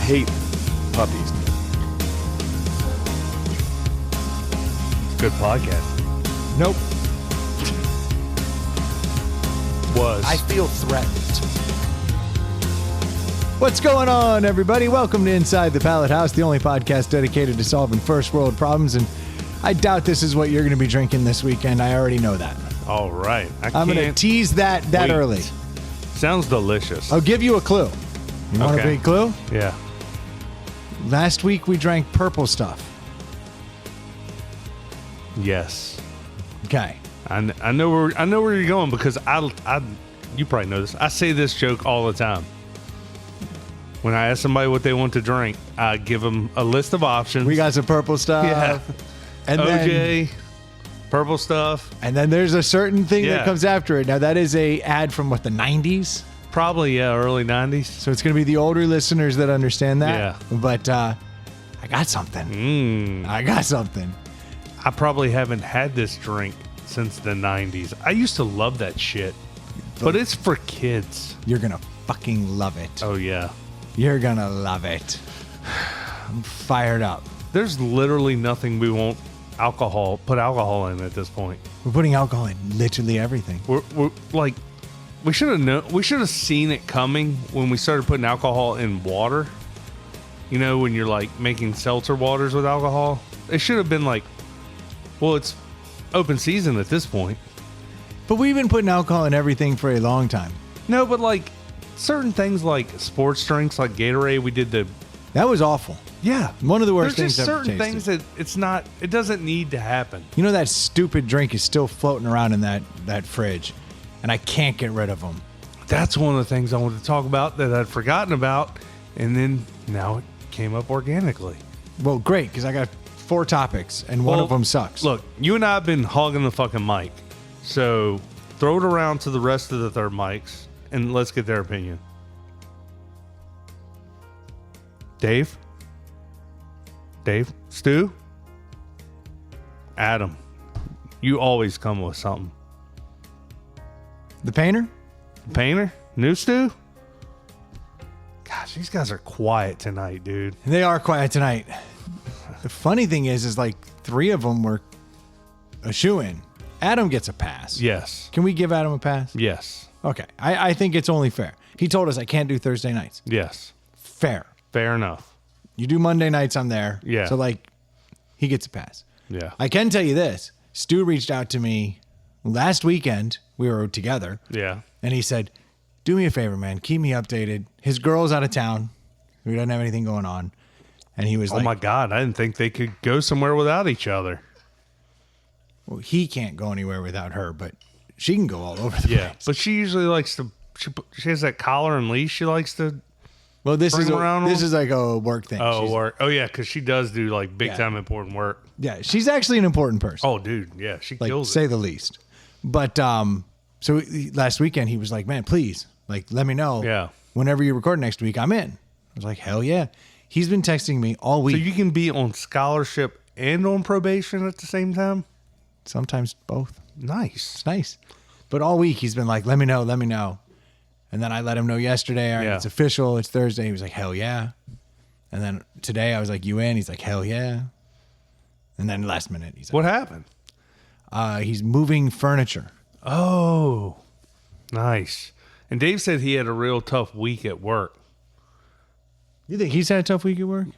hate puppies. It's a good podcast. Nope. I feel threatened. What's going on, everybody? Welcome to Inside the Pallet House, the only podcast dedicated to solving first world problems. And I doubt this is what you're going to be drinking this weekend. I already know that. All right. I'm going to tease that wait. early. Sounds delicious. I'll give you a clue. You want a big clue? Yeah. Last week we drank purple stuff. Yes. Okay. I know where you're going because you probably know this. I say this joke all the time. When I ask somebody what they want to drink, I give them a list of options. We got some purple stuff. Yeah. And OJ, purple stuff. And then there's a certain thing Yeah. that comes after it. Now, that is a ad from, the 90s? Probably, early 90s. So it's going to be the older listeners that understand that. Yeah. But I got something. I got something. I probably haven't had this drink since the 90s. I used to love that shit. But it's for kids. You're going to fucking love it. Oh, yeah. You're going to love it. I'm fired up. There's literally nothing we won't put alcohol in at this point. We're putting alcohol in literally everything. We're like, we should have seen it coming when we started putting alcohol in water. You know, when you're like making seltzer waters with alcohol. It should have been like, well, it's open season at this point. But we've been putting alcohol in everything for a long time. No, but like certain things like sports drinks like Gatorade, we did That was awful. Yeah. One of the worst There's things just I've ever certain tasted. things that it doesn't need to happen. You know, that stupid drink is still floating around in that fridge, and I can't get rid of them. That's one of the things I wanted to talk about that I'd forgotten about, and then now it came up organically. Well, great, because I got 4 topics, and one of them sucks. Look, you and I have been hogging the fucking mic, so throw it around to the rest of the third mics, and let's get their opinion. Dave? Stu? Adam, you always come with something. The painter? Painter? New Stu? Gosh, these guys are quiet tonight, dude. They are quiet tonight. The funny thing is like 3 of them were a shoo-in. Adam gets a pass. Yes. Can we give Adam a pass? Yes. Okay. I think it's only fair. He told us I can't do Thursday nights. Yes. Fair. Fair enough. You do Monday nights, I'm there. Yeah. So, he gets a pass. Yeah. I can tell you this. Stu reached out to me last weekend. We were together. Yeah. And he said, do me a favor, man. Keep me updated. His girl's out of town. We don't have anything going on. And he was Oh my God. I didn't think they could go somewhere without each other. well, he can't go anywhere without her, but she can go all over the Yeah. place. But she usually likes to, she has that collar and leash she likes to. Well, this Bring is around this them? is like a work thing. Oh, She's- work. Oh, yeah. Because she does do like big Yeah. time important work. Yeah, she's actually an important person. Oh, dude. Yeah. She kills say it. the least. But last weekend he was like, man, please, let me know. Yeah. Whenever you record next week, I'm in. I was like, hell yeah. He's been texting me all week. So you can be on scholarship and on probation at the same time? Sometimes both. Nice. It's nice. But all week he's been like, let me know. And then I let him know yesterday. All right, Yeah. it's official. It's Thursday. He was like, hell yeah. And then today I was like, you in? He's like, hell yeah. And then last minute he's What like, happened? he's moving furniture. Oh, nice. And Dave said he had a real tough week at work. You think he's had a tough week at work?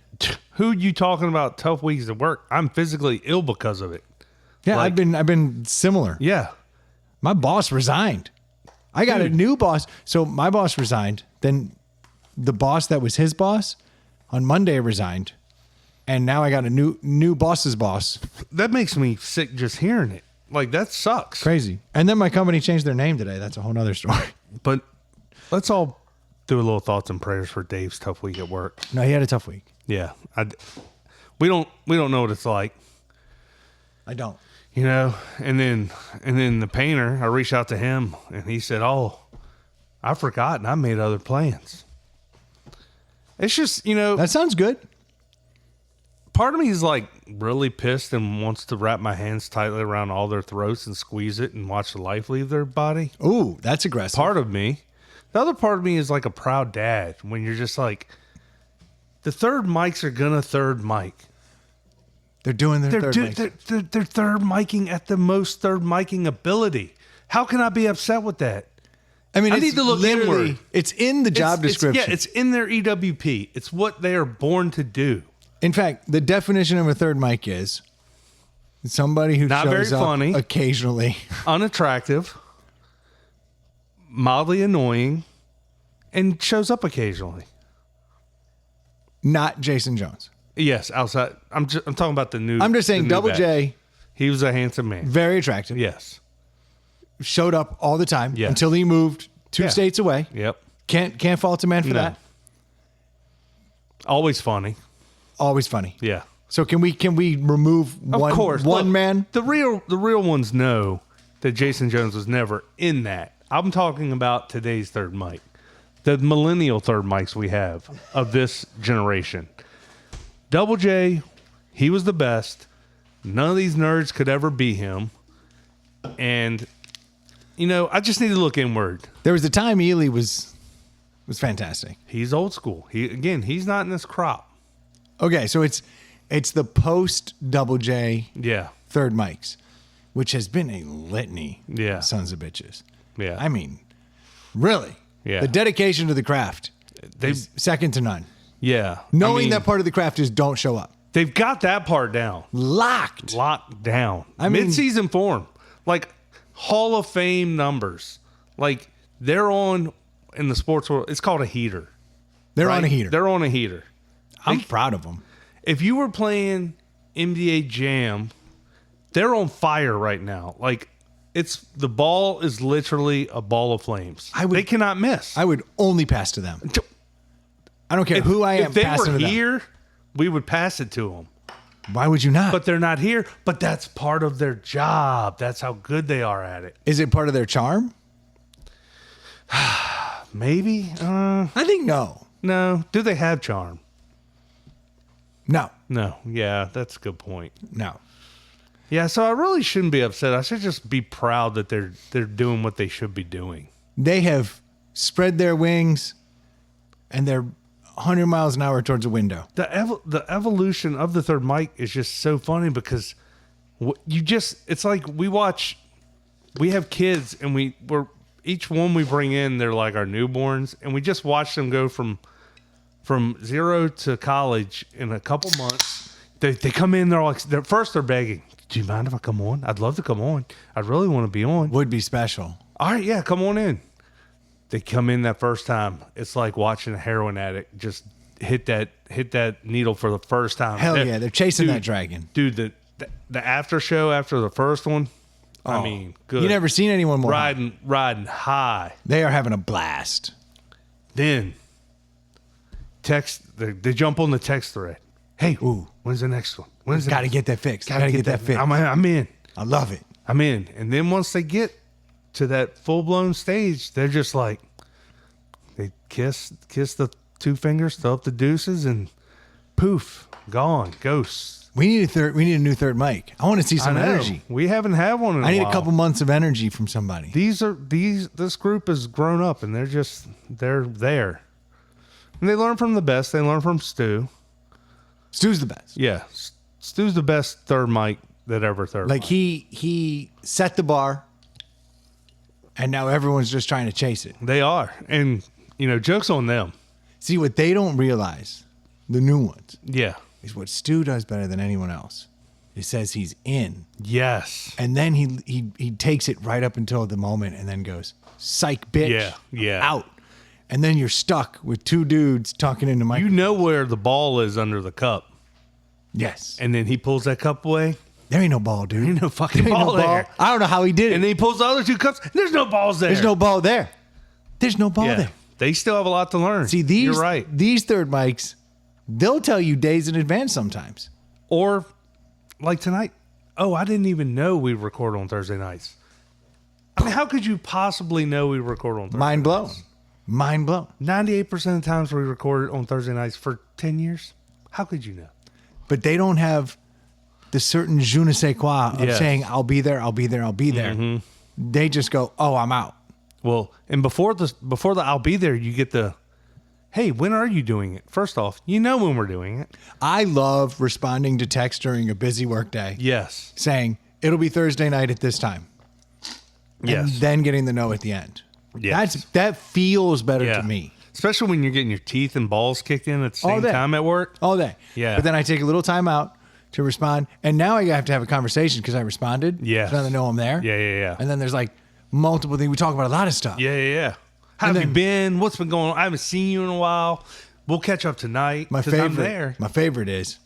Who you talking about tough weeks at work? I'm physically ill because of it. Yeah, Like- I've been similar. Yeah. My boss resigned. I got a new boss. So my boss resigned. Then the boss that was his boss on Monday resigned. And now I got a new boss's boss. That makes me sick just hearing it. Like, that sucks. Crazy. And then my company changed their name today. That's a whole nother story. But let's all do a little thoughts and prayers for Dave's tough week at work. No, he had a tough week. Yeah. We don't know what it's like. I don't. You know, and then the painter, I reached out to him and he said, "Oh, I forgot and I made other plans." It's just, That sounds good. part of me is like really pissed and wants to wrap my hands tightly around all their throats and squeeze it and watch the life leave their body. Ooh, that's aggressive. Part of me. The other part of me is like a proud dad when you're just like, The third mics are gonna third mic. They're doing their third mics. They're third miking at the most third miking ability. How can I be upset with that? I mean, I it's need to look literally- inward. It's in the job description. It's in their EWP. It's what they are born to do. In fact, the definition of a third mic is somebody who Not shows very up funny. occasionally. Unattractive, mildly annoying, and shows up occasionally. Not Jason Jones. Yes, outside. I'm talking about the new. I'm just saying, the new Double batch. J, He was a handsome man. very attractive. Yes. Showed up all the time Yes. until he moved 2 Yeah. states away. Yep. Can't fault a man for No. that. Always funny. Always funny. Yeah. So can we remove Of one course. one Look, man? The real ones know that Jason Jones was never in that. I'm talking about today's third mic. The millennial third mics we have of this generation. Double J, he was the best. None of these nerds could ever be him. And I just need to look inward. There was a time Ely was fantastic. He's old school. He's not in this crop. Okay, so it's the post Double J Yeah. third mics, which has been a litany. Yeah. Sons of bitches. Yeah. I mean, really. Yeah. The dedication to the craft is second to none. Yeah. Knowing I mean, that part of the craft is don't show up. they've got that part down. Locked. Locked down. I mean- Mid-season form. Like Hall of Fame numbers. Like they're on in the sports world. It's called a heater. They're right? on a heater. They're on a heater. I'm proud of them. If you were playing NBA Jam, they're on fire right now. Like the ball is literally a ball of flames. They cannot miss. I would only pass to them. I don't care who I am If they passing were to them. here, we would pass it to them. Why would you not? But they're not here. But that's part of their job. That's how good they are at it. Is it part of their charm? Maybe. I think no. No. Do they have charm? No. No. Yeah, that's a good point. No. Yeah, so I really shouldn't be upset. I should just be proud that they're doing what they should be doing. They have spread their wings and they're 100 miles an hour towards a window. The evolution of the third mic is just so funny because it's like we have kids and we're each one we bring in, they're like our newborns, and we just watch them go from 0 to college in a couple months. They come in, they're begging. Do you mind if I come on? I'd love to come on. I really want to be on. Would be special. All right, yeah, come on in. They come in that first time. It's like watching a heroin addict just hit that needle for the first time. Hell yeah, they're chasing that dragon. Dude, the after show after the first one, I mean, good. You never seen anyone more high. riding high. They are having a blast. Then they jump on the text thread. Hey, when's the next one? When's Got to get that fixed. Got to get that fixed. I'm in. I love it. I'm in. And then once they get to that full-blown stage, they're just like, they kiss the two fingers, throw up the deuces, and poof, gone, ghosts. We need a new third mic. I want to see some I know. energy. We haven't had one in a I need while. a couple months of energy from somebody. This group has grown up, and they're there. And they learn from the best. They learn from Stu. Stu's the best. Yeah, Stu's the best third mic that ever third. Like mic. he set the bar, and now everyone's just trying to chase it. They are, and jokes on them. See, what they don't realize, the new ones, Yeah. is what Stu does better than anyone else. He says he's in, Yes. and then he takes it right up until the moment, and then goes, "Psych, bitch, Yeah. out." And then you're stuck with two dudes talking into my. You know where the ball is under the cup, Yes, and then he pulls that cup away. there ain't no ball, dude. There ain't no fucking There ain't ball no there. I don't know how he did it. And then he pulls the other two cups. There's no balls there. There's no ball there. There's no ball Yeah. there. They still have a lot to learn. See, these You're right. These third mics, they'll tell you days in advance sometimes. Or like tonight. Oh, I didn't even know we record on Thursday nights. I mean, how could you possibly know we record on Thursday? Mind blown. Mind blown. 98% of the times we recorded on Thursday nights for 10 years. How could you know? But they don't have the certain je ne sais quoi of Yes. saying, I'll be there, I'll be there, I'll be there. Mm-hmm. They just go, oh, I'm out. Well, and before the I'll be there, you get the, hey, when are you doing it? First off, you know when we're doing it. I love responding to text during a busy work day Yes. saying, it'll be Thursday night at this time. And Yes. then getting the no at the end. Yes. That feels better Yeah. to me. Especially when you're getting your teeth and balls kicked in at the All same day. time at work. All day. Yeah. But then I take a little time out to respond. And now I have to have a conversation because I responded. Yes. So now they know I'm there. Yeah, yeah, yeah. And then there's like multiple things. We talk about a lot of stuff. Yeah, yeah, yeah. How have then- you been? What's been going on? I haven't seen you in a while. We'll catch up tonight. My 'cause I'm favorite, there. my favorite is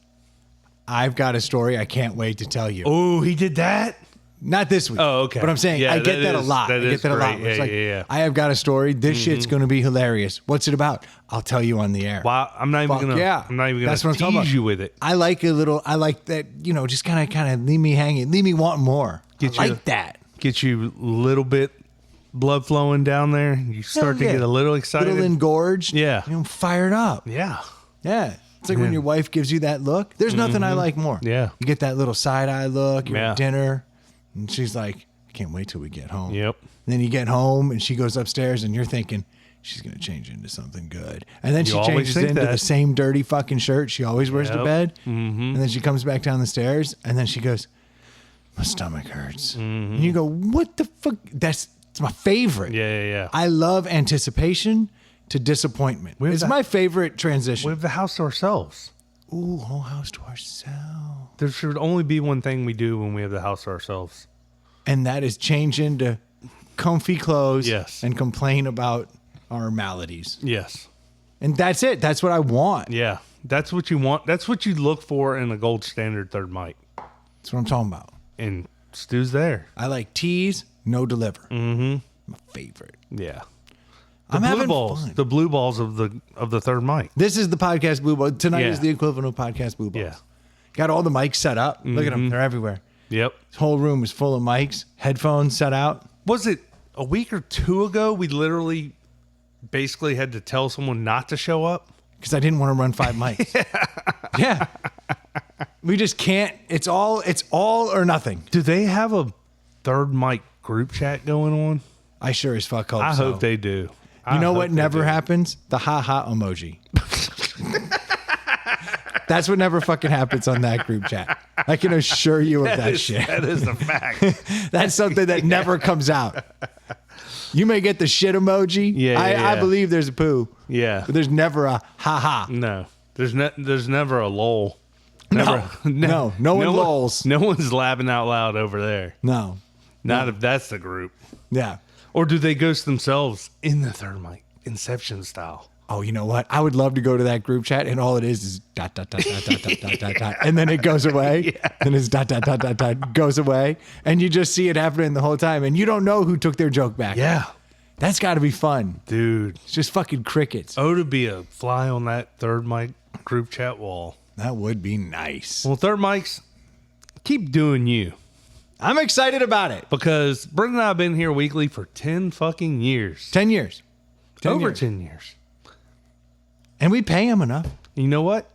I've got a story I can't wait to tell you. Oh, he did that? Not this week. Oh, okay. But I'm saying Yeah, I get that that a is- lot. that I get is that a lot. great. It's Yeah, like, yeah, yeah. I have got a story. This shit's going to be hilarious. What's it about? I'll tell you on the air. Wow, I'm not even Fuck gonna. yeah. I'm not even gonna That's what I'm talking tease about. you with it. I like that, just kind of leave me hanging, leave me wanting more. Get I you- like that. Get you a little bit blood flowing down there. You start to Yeah. get a little A excited. little engorged. Yeah. Fired up. Yeah. Yeah. It's like when your wife gives you that look. There's nothing I like more. Mm-hmm. Yeah. You get that little side eye look. You're Yeah. at dinner, and she's like, I can't wait till we get home. Yep. And then you get home, and she goes upstairs, and you're thinking, she's going to change into something good. And then You she always changes think into that. the same dirty fucking shirt she always wears to Yep. bed. Mm-hmm. And then she comes back down the stairs, and then she goes, my stomach hurts. Mm-hmm. And you go, what the fuck? It's my favorite. Yeah, yeah, yeah. I love anticipation to disappointment. have It's that- my favorite transition. We have the house to ourselves. Ooh, whole house to ourselves. There should only be one thing we do when we have the house to ourselves. And that is change into comfy clothes Yes. and complain about our maladies. Yes. And that's it. That's what I want. Yeah. That's what you want. That's what you look for in a gold standard third mic. That's what I'm talking about. And Stu's there. I like tease, no deliver. Mm-hmm. My favorite. Yeah. I'm blue having balls. fun. The blue balls of the third mic. This is the podcast blue ball. Tonight Yeah. is the equivalent of podcast blue balls. Yeah. Got all the mics set up. Look at them. They're everywhere. Yep. This whole room is full of mics, headphones set out. Was it a week or two ago we literally basically had to tell someone not to show up? Because I didn't want to run 5 mics. Yeah. We just can't. It's all or nothing. Do they have a third mic group chat going on? I sure as fuck hope I so. hope they do. You know what never happens? The ha emoji. That's what never fucking happens on that group chat. I can assure you of that shit. That is a fact. That's something that never comes out. You may get the shit emoji. Yeah, I yeah. believe there's a poo. Yeah. But there's never a ha. No. There's never a lull. No. No one lulls. No one's laughing out loud over there. No. Not if that's the group. Yeah. Or do they ghost themselves in the third mic? Inception style. Oh, you know what? I would love to go to that group chat, and all it is dot dot dot dot dot dot dot dot dot, and then it goes away. Then it's dot dot dot dot dot goes away, and you just see it happening the whole time, and you don't know who took their joke back. Yeah. That's got to be fun. Dude. It's just fucking crickets. Oh, to be a fly on that third mic group chat wall. That would be nice. Well, third mics, keep doing you. I'm excited about it. Because Brent and I have been here weekly for 10 fucking years. 10 years. 10 Over years. 10 years. And we pay them enough. You know what?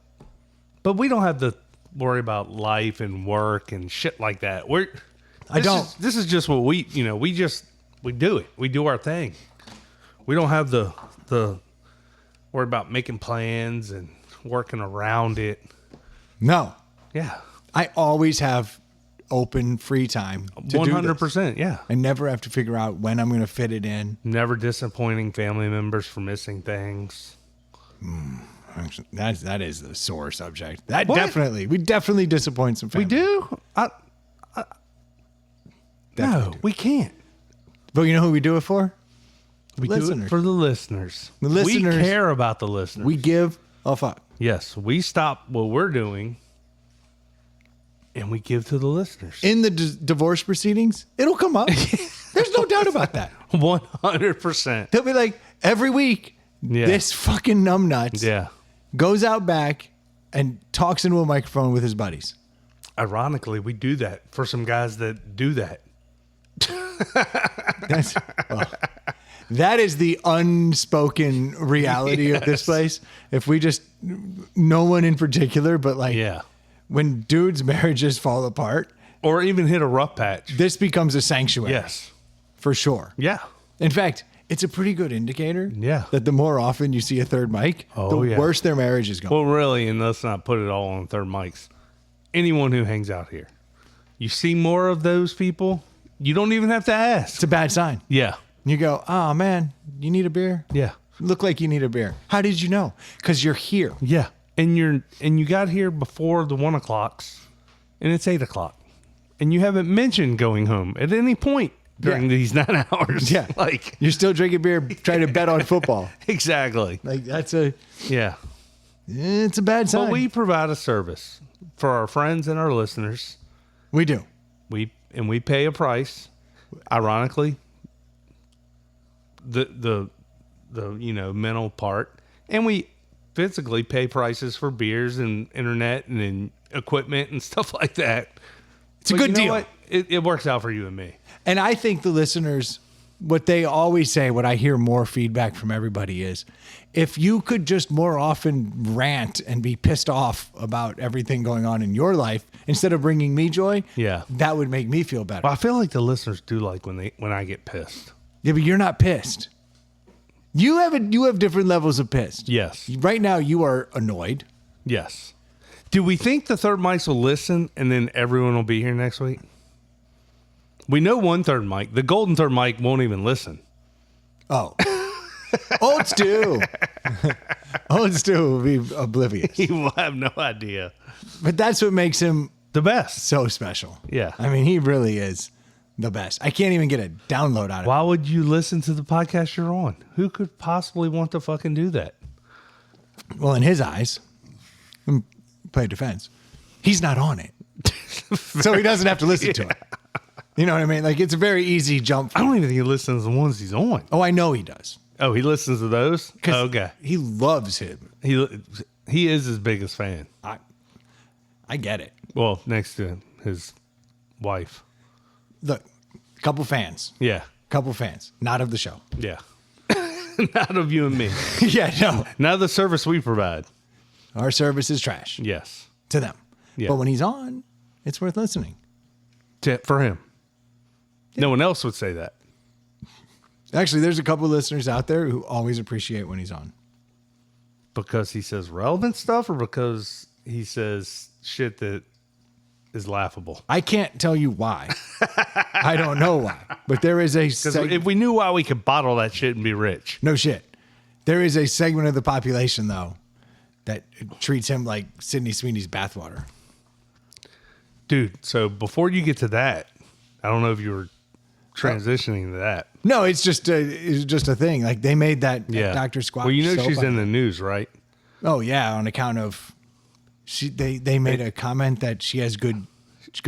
But we don't have to worry about life and work and shit like that. This is just what we do it. We do our thing. We don't have the worry about making plans and working around it. No. Yeah. I always have open free time to do this. 100%. Yeah. I never have to figure out when I'm going to fit it in. Never disappointing family members for missing things. Actually, that is the sore subject. That What? we definitely disappoint some We family. do? Definitely No, do. we can't. But you know who we do it for? We do Listeners. it for the listeners. The listeners- We care about the listeners. We give a fuck. Yes, we stop what we're doing and we give to the listeners. In the divorce proceedings, it'll come up. There's no doubt about that. 100%. They'll be like, every week, Yeah. this fucking numbnuts Yeah. goes out back and talks into a microphone with his buddies. Ironically, we do that for some guys that do that. That's, well, that is the unspoken reality of this place. If we just, no one in particular, but like Yeah. when dudes' marriages fall apart, Or even hit a rough patch. this becomes a sanctuary. Yes. For sure. Yeah. In fact, it's a pretty good indicator. Yeah. That the more often you see a third mic, the yeah. worse their marriage is going. Well, really, and let's not put it all on third mics. Anyone who hangs out here, you see more of those people, you don't even have to ask. It's a bad sign. Yeah. You go, oh man, you need a beer? Yeah. Look like you need a beer. How did you know? Because you're here. Yeah. And you got here before the 1 o'clocks, and it's 8 o'clock. And you haven't mentioned going home at any point during these 9 hours. Yeah. Like, you're still drinking beer, trying to bet on football. exactly. Like it's Yeah. a bad sign. But we provide a service for our friends and our listeners. We do. We pay a price. Ironically, the mental part, and we physically pay prices for beers and internet and equipment and stuff like that. It's a good deal. What? It works out for you and me. And I think the listeners, what they always say, what I hear more feedback from everybody is, if you could just more often rant and be pissed off about everything going on in your life instead of bringing me joy, Yeah. that would make me feel better. Well, I feel like the listeners do like when I get pissed. Yeah, but you're not pissed. You have different levels of pissed. Yes. Right now, you are annoyed. Yes. Do we think the third mics will listen and then everyone will be here next week? We know one third mic. The golden third mic won't even listen. Oh. Old Stu. Old Stu will be oblivious. He will have no idea. But that's what makes him The best. so special. Yeah. I mean, he really is the best. I can't even get a download out of it. Why would you listen to the podcast you're on? Who could possibly want to fucking do that? Well, in his eyes, play defense, he's not on it. So he doesn't have to listen to it. You know what I mean? Like, it's a very easy jump. I don't even think he listens to the ones he's on. Oh, I know he does. Oh, he listens to those? 'Cause Okay. he loves him. He is his biggest fan. I get it. Well, next to his wife. Look, couple fans. Yeah. Couple fans. Not of the show. Yeah. Not of you and me. Yeah, no. Not the service we provide. Our service is trash Yes. to them. Yeah. But when he's on, it's worth listening. For him. No one else would say that. Actually, there's a couple listeners out there who always appreciate when he's on. Because he says relevant stuff or because he says shit that is laughable? I can't tell you why. I don't know why. But there is a Because if we knew why, we could bottle that shit and be rich. no shit. There is a segment of the population though that treats him like Sydney Sweeney's bathwater. Dude, so before you get to that, I don't know if you were transitioning to that. No, it's just a thing. Like they made that Dr. Squatch. Well, you know soap she's on in it. the news, right? Oh yeah, on account of they made a comment that she has good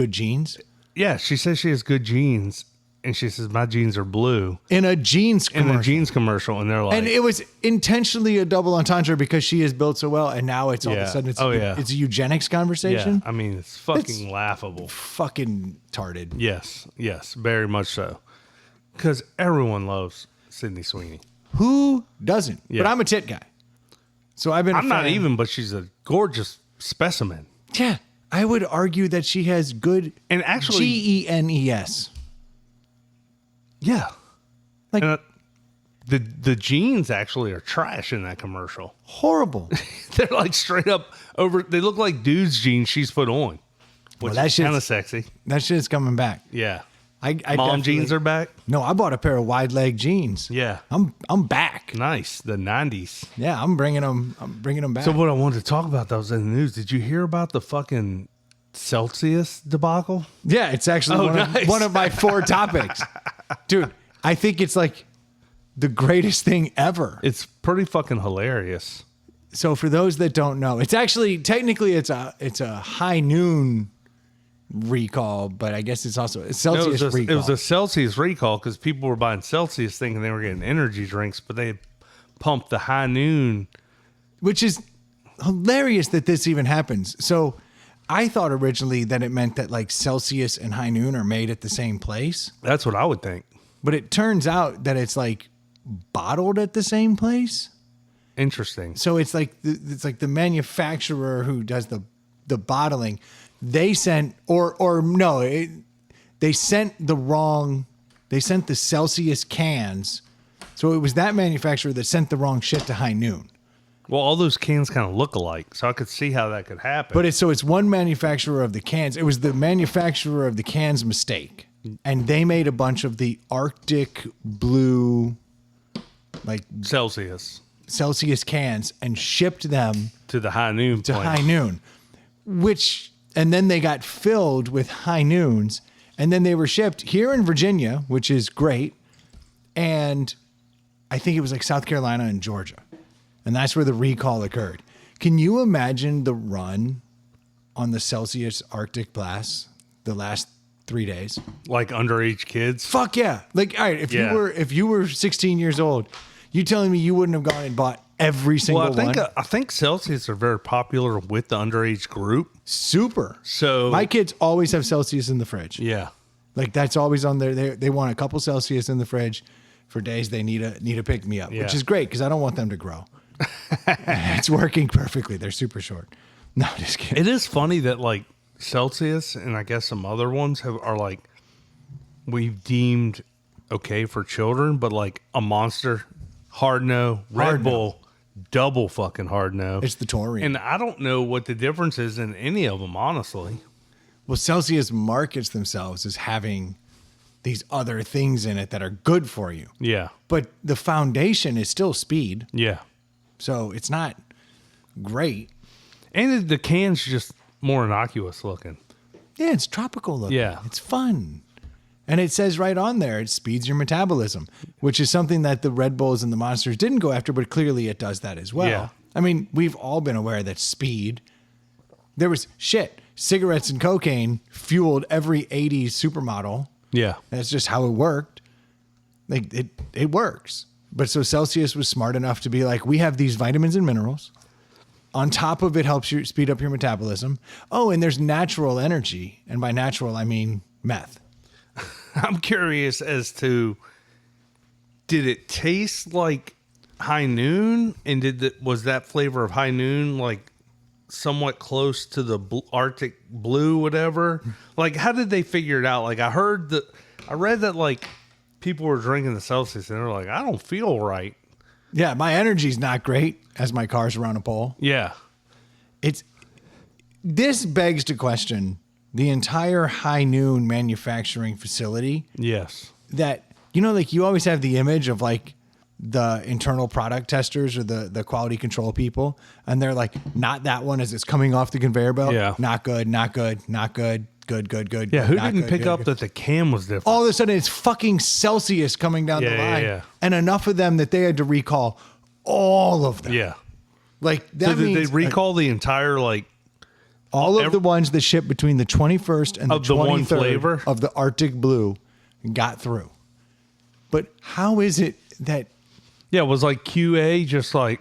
genes Yeah, she says she has good genes, and she says my genes are blue in a jeans in commercial. a jeans commercial, and they're like, And it was intentionally a double entendre because she is built so well, and now it's all of Yeah. a sudden Oh, yeah. it's a eugenics yeah, conversation. I mean, it's fucking laughable. Fucking tarded. Yes, very much so. Because everyone loves Sydney Sweeney. Who doesn't? Yeah. But I'm a tit guy, so I've been. I'm not even, but she's a gorgeous specimen. Yeah, I would argue that she has good And actually, genes. yeah, Like and, the jeans actually are trash in that commercial. horrible. They're like straight up over. They look like dude's jeans she's put on, which that is shit's- kind of sexy. That shit's coming back. Yeah, I mom definitely- jeans are back. No, I bought a pair of wide leg jeans. Yeah, I'm back. nice. The 90s. Yeah, I'm bringing them back. So what I wanted to talk about that was in the news. Did you hear about the fucking Celsius debacle? yeah, it's actually nice. one of my 4 topics. Dude, I think it's like the greatest thing ever. It's pretty fucking hilarious. So for those that don't know, it's actually technically it's a high noon recall, but I guess it's also a Celsius It recall. was a Celsius recall because people were buying Celsius thinking they were getting energy drinks, but they pumped the high noon. Which is hilarious that this even happens. So I thought originally that it meant that like Celsius and High Noon are made at the same place, That's what I would think. but it turns out that it's like bottled at the same place. Interesting. So it's like the manufacturer who does the bottling. They sent they sent the Celsius cans So it was that manufacturer that sent the wrong shit to High Noon. Well, all those cans kind of look alike, so I could see how that could happen. But it's one manufacturer of the cans. It was the manufacturer of the cans mistake. And they made a bunch of the Arctic blue, like Celsius Celsius cans and shipped them to the High Noon to plant. High Noon, and then they got filled with High Noons, and then they were shipped here in Virginia, which is great. And I think it was like South Carolina and Georgia. And that's where the recall occurred. Can you imagine the run on the Celsius Arctic Blast the last 3 days? Like underage kids. Fuck yeah. Like, all right, if you were 16 years old, you telling me you wouldn't have gone and bought every single one? I think Celsius are very popular with the underage group. Super. So My kids always have Celsius in the fridge. yeah. Like that's always on there. They want a couple Celsius in the fridge for days they need a pick me up, Yeah. which is great because I don't want them to grow. It's working perfectly. They're super short. No, just kidding. It is funny that like Celsius and I guess some other ones are like we've deemed okay for children, but like a Monster, Hard No, Red Hard No. Bull, double fucking Hard No. It's the taurine. And I don't know what the difference is in any of them, honestly. Well, Celsius markets themselves as having these other things in it that are good for you, Yeah. but the foundation is still speed, Yeah. so it's not great. And the can's just more innocuous looking. Yeah, it's tropical looking. Yeah. It's fun. And it says right on there, it speeds your metabolism, which is something that the Red Bulls and the Monsters didn't go after, but clearly it does that as well. Yeah. I mean, we've all been aware that speed, there was cigarettes and cocaine fueled every 80s supermodel. Yeah. That's just how it worked. Like it works. But so Celsius was smart enough to be like, we have these vitamins and minerals. On top of it helps you speed up your metabolism. Oh, and there's natural energy. And by natural, I mean meth. I'm curious as to did it taste like High Noon, and was that flavor of High Noon like somewhat close to the Arctic Blue, whatever? Like, how did they figure it out? Like, I read that like people were drinking the Celsius and they're like, I don't feel right. Yeah, my energy's not great as my car's around a pole. Yeah, This begs to question the entire High Noon manufacturing facility. yes, That, like you always have the image of like the internal product testers or the quality control people, and they're like, not that one as it's coming off the conveyor belt. Yeah. Not good, not good, not good, good, good, good. yeah. Who not didn't good, pick good, up good. that the can was different? All of a sudden it's fucking Celsius coming down the Yeah, yeah, line, yeah. and enough of them that they had to recall all of them. Yeah. Like that So did means they recall the entire like? all of the ones that shipped between the 21st and the Of the one 23rd flavor? of the Arctic Blue got through. But how is it that Yeah, it was like QA just like,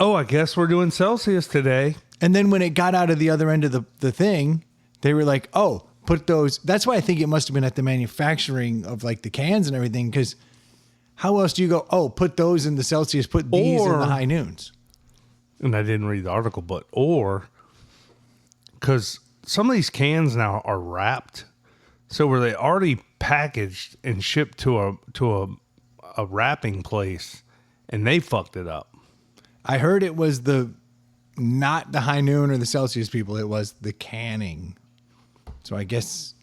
oh, I guess we're doing Celsius today. and then when it got out of the other end of the thing, they were like, oh, put those. That's why I think it must have been at the manufacturing of like the cans and everything. Because how else do you go, oh, put those in the Celsius, put these in Or- the High Noons? And I didn't read the article, but because some of these cans now are wrapped, so were they already packaged and shipped to a wrapping place, and they fucked it up. I heard it was not the High Noon or the Celsius people. It was the canning. So I guess,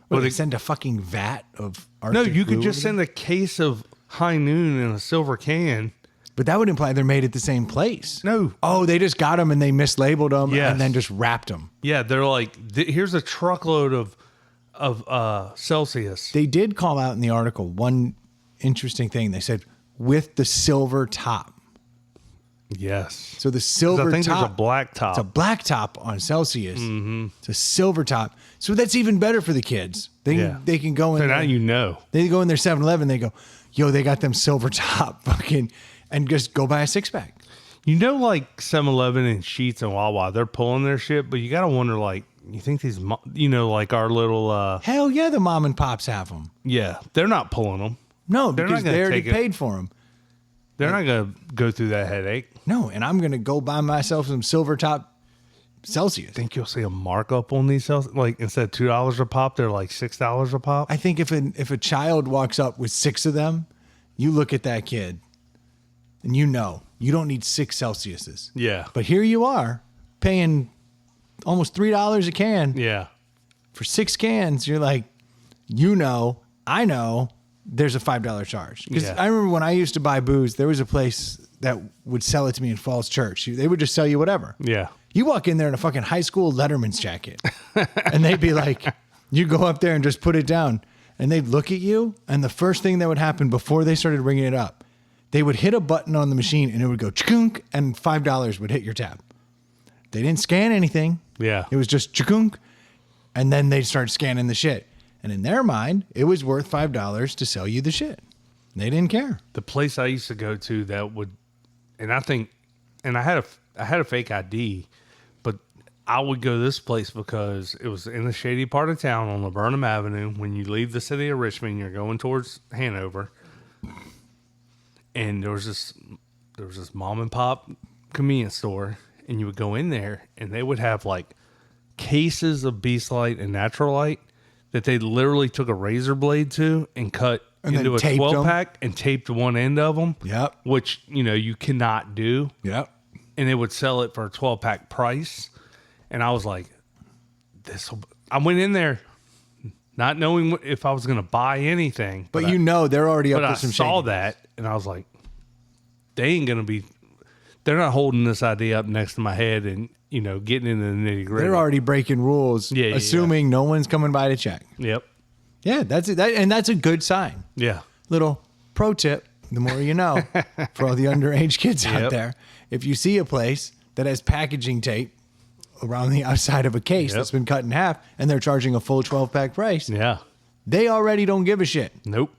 Well, they they- send a fucking vat of Arctic No, you Blue could just over send a case of High Noon in a silver can. But that would imply they're made at the same place. No. Oh, they just got them and they mislabeled them Yes. and then just wrapped them. Yeah, they're like, here's a truckload of Celsius. They did call out in the article one interesting thing. They said with the silver top. Yes. So the 'Cause silver I think top. there's a black top. It's a black top on Celsius. Mm-hmm. It's a silver top. So that's even better for the kids. They can go in So there. now you know. They go in their 7-Eleven. They go, yo, they got them silver top fucking, and just go buy a 6-pack. You know, like 7-Eleven and Sheetz and Wawa, they're pulling their shit, but you got to wonder, like, you think these, like our little, Hell yeah, the mom and pops have them. yeah, they're not pulling them. No, They're because not gonna they already take it. paid for them. They're not going to go through that headache. No, and I'm going to go buy myself some silver top Celsius. Think you'll see a markup on these sales? Like, instead of $2 a pop, they're like $6 a pop. I think if a child walks up with 6 of them you look at that kid and you know you don't need 6 Celsiuses. Yeah. But here you are paying almost $3 a can Yeah. for 6 cans. You're like, I know there's a $5 charge. Because Yeah. I remember when I used to buy booze, there was a place that would sell it to me in Falls Church. They would just sell you whatever. Yeah. You walk in there in a fucking high school Letterman's jacket, and they'd be like, you go up there and just put it down, and they'd look at you, and the first thing that would happen before they started ringing it up, they would hit a button on the machine, and it would go chkunk, and $5 would hit your tab. They didn't scan anything. Yeah. It was just chkunk, and then they'd start scanning the shit. And in their mind, it was worth $5 to sell you the shit. They didn't care. The place I used to go to that would, and I had a fake ID, but I would go to this place because it was in the shady part of town on Laburnum Avenue. When you leave the city of Richmond, you're going towards Hanover, and there was this mom and pop convenience store, and you would go in there, and they would have like cases of Beast Light and Natural Light that they literally took a razor blade to and cut And then into a taped 'em? 12-pack and taped one end of them. Yep. Which, you cannot do. Yep. And they would sell it for a 12-pack price. And I was like, I went in there not knowing if I was going to buy anything. But they're already up But to I some saw shady. that, and I was like, they're not holding this idea up next to my head and, getting into the nitty-gritty. They're already breaking rules, Yeah, assuming no one's coming by to check. Yep. Yeah, that's it. And that's a good sign. Yeah. Little pro tip, the more you know, for all the underage kids out Yep. there. If you see a place that has packaging tape around the outside of a case Yep. that's been cut in half and they're charging a full 12-pack price, Yeah. they already don't give a shit. Nope.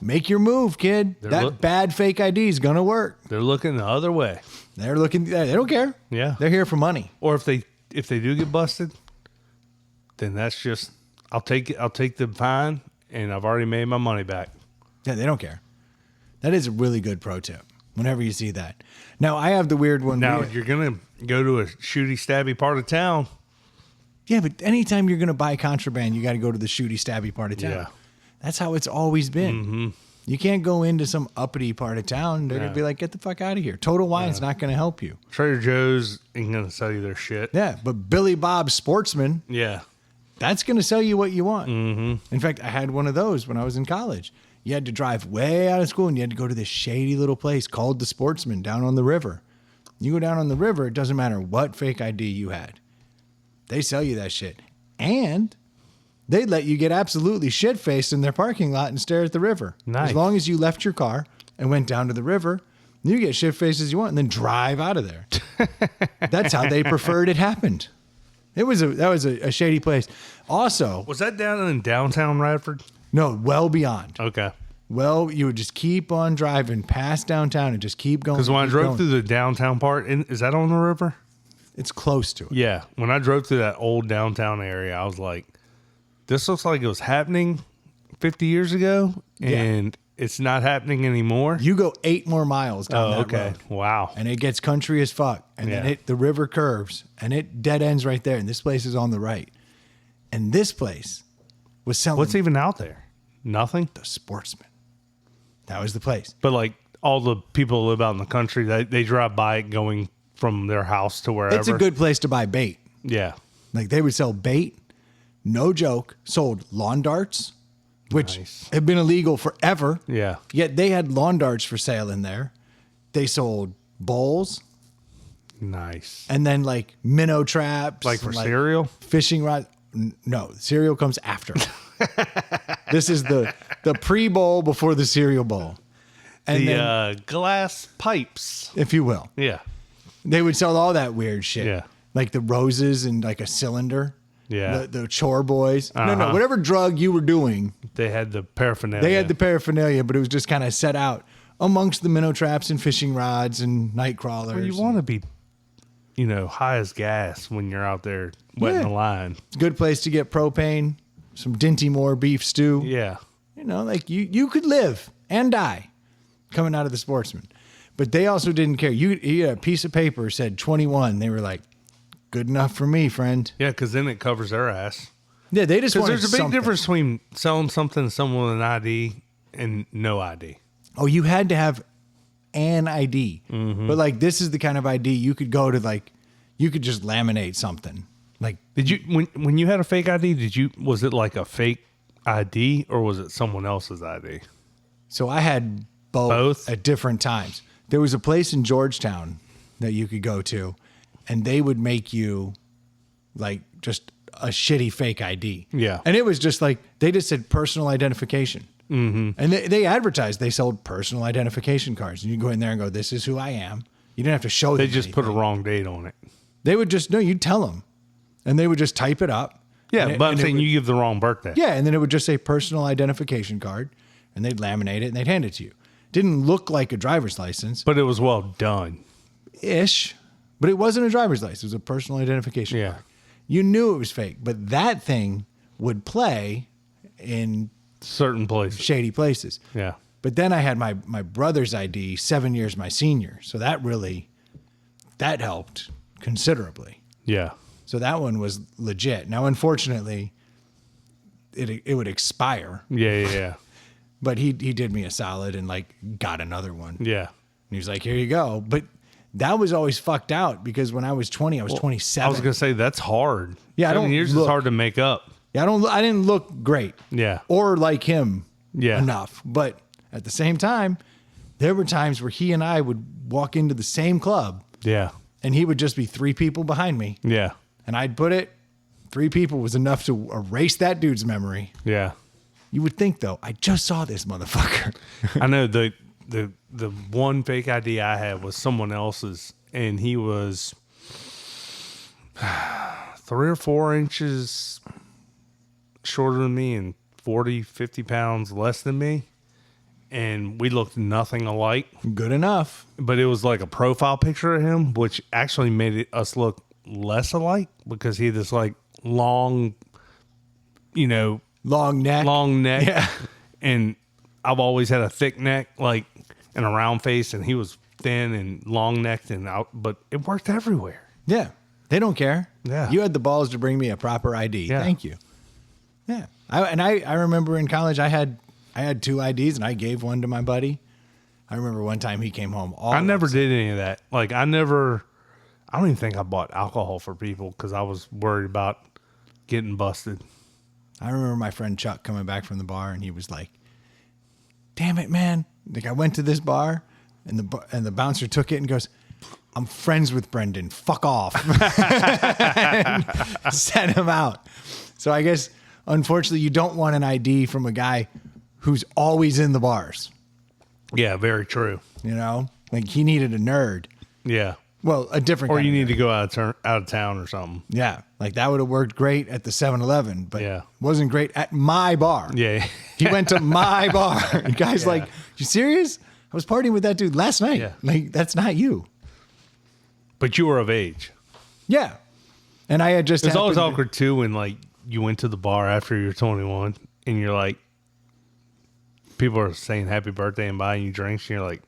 Make your move, kid. That bad fake ID is going to work. They're looking the other way. They're looking, they don't care. Yeah. They're here for money. Or if they do get busted, then that's just I'll take the fine, and I've already made my money back. Yeah, they don't care. That is a really good pro tip whenever you see that. Now, I have the weird one. Now you're gonna go to a shooty stabby part of town. Yeah, but anytime you're going to buy contraband, you got to go to the shooty stabby part of town. Yeah. That's how it's always been. Mm-hmm. You can't go into some uppity part of town. They're going to be like, get the fuck out of here. Total Wine's not going to help you. Trader Joe's ain't gonna sell you their shit. Yeah, but Billy Bob's Sportsman, Yeah. that's going to sell you what you want. Mm-hmm. In fact, I had one of those when I was in college. You had to drive way out of school and you had to go to this shady little place called the Sportsman down on the river. You go down on the river, it doesn't matter what fake ID you had. They sell you that shit. And they'd let you get absolutely shit-faced in their parking lot and stare at the river. Nice. As long as you left your car and went down to the river, you get shit-faced as you want and then drive out of there. That's how they preferred it happened. That was a shady place. Also, Was that down in downtown Radford? no, well beyond. Okay. Well, you would just keep on driving past downtown and just keep going. Because when I keep drove going. through the downtown part, is that on the river? It's close to it. Yeah. When I drove through that old downtown area, I was like, this looks like it was happening 50 years ago, and it's not happening anymore. You go 8 more miles down that okay. road. Wow. And it gets country as fuck. And then Yeah. the river curves and it dead ends right there. And this place is on the right. And this place was selling What's even out there? Nothing. the Sportsman. That was the place. But like all the people who live out in the country, they drive by it going from their house to wherever. It's a good place to buy bait. Yeah. Like they would sell bait, no joke, sold lawn darts, which Nice. have been illegal forever. Yeah. Yet they had lawn darts for sale in there. They sold bowls Nice. and then like minnow traps. Like for and, cereal? Fishing rod. No, cereal comes after. This is the pre-bowl before the cereal bowl. And then, The glass pipes. if you will, Yeah. they would sell all that weird shit. Yeah. Like the roses and like a cylinder. Yeah. The chore boys. No, Uh-huh. whatever drug you were doing, They had the paraphernalia. they had the paraphernalia, but it was just kind of set out amongst the minnow traps and fishing rods and night crawlers. Well, you want to be, high as gas when you're out there wetting Yeah. the line. It's a good place to get propane, some Dinty Moore beef stew. Yeah. Like you could live and die coming out of the Sportsman. But they also didn't care. You had a piece of paper said 21. They were like, good enough for me, friend. Yeah, because then it covers their ass. Yeah, they just Because wanted there's a big something. difference between selling something to someone with an ID and no ID. Oh, you had to have an ID. But like this is the kind of ID you could go to, like you could just laminate something. Like Did you when you had a fake ID? Was it like a fake ID or was it someone else's ID? so I had both at different times. There was a place in Georgetown that you could go to, and they would make you like just a shitty fake ID. Yeah. And it was just like they just said personal identification. And they advertised they sold personal identification cards, and you go in there and go, "This is who I am." You didn't have to show them. They just put a anything. wrong date on it. They would just no. You'd tell them, and they would just type it up. Yeah, And but I'm and saying would- you give the wrong birthday. Yeah, and then it would just say personal identification card, and they'd laminate it and they'd hand it to you. Didn't look like a driver's license, But it was well done. ish, but it wasn't a driver's license. It was a personal identification Yeah. card. You knew it was fake, but that thing would play in Certain places. shady places. Yeah. But then I had my brother's ID 7 years my senior, so that helped considerably. Yeah. So that one was legit. Now, unfortunately, it would expire, Yeah. but he did me a solid and like got another one. And Yeah. he was like, "Here you go." But that was always fucked out because when I was 20, I was 27. I was gonna say that's hard. Yeah, I 7 don't years look- is hard to make up. Yeah, I didn't look great. Yeah. Or like him Yeah. enough. But at the same time, there were times where he and I would walk into the same club Yeah. and he would just be 3 people behind me. Yeah. And I'd put it, 3 people was enough to erase that dude's memory. Yeah. You would think though, I just saw this motherfucker. I know the one fake ID I had was someone else's, and he was 3 or 4 inches shorter than me and 40, 50 pounds less than me. And we looked nothing alike, Good enough. but it was like a profile picture of him, which actually made us look less alike because he had this like long, Long neck. long neck. Yeah. And I've always had a thick neck, like, and a round face, and he was thin and long necked and out, but it worked everywhere. Yeah. They don't care. Yeah. You had the balls to bring me a proper ID. Yeah. Thank you. Yeah. I remember in college I had 2 IDs and I gave one to my buddy. I remember one time he came home all I never did any of that. Like, I don't even think I bought alcohol for people because I was worried about getting busted. I remember my friend Chuck coming back from the bar and he was like, "Damn it, man." Like I went to this bar and the bouncer took it and goes, "I'm friends with Brendan. Fuck off." And sent him out. So I guess, unfortunately, you don't want an ID from a guy who's always in the bars, Yeah, very true. you know? Like he needed a nerd. Yeah. Well, a different Or kind you of need nerd. to go out of town or something. Yeah. Like that would have worked great at the 7-Eleven, but Yeah. wasn't great at my bar. Yeah. He went to my bar. And guys Yeah. like, "You serious? I was partying with that dude last night." Yeah. Like, that's not you. But you were of age. Yeah. And I had just It's always happened to- awkward too when like you went to the bar after you're 21 and you're like, people are saying happy birthday and buying you drinks. And you're like,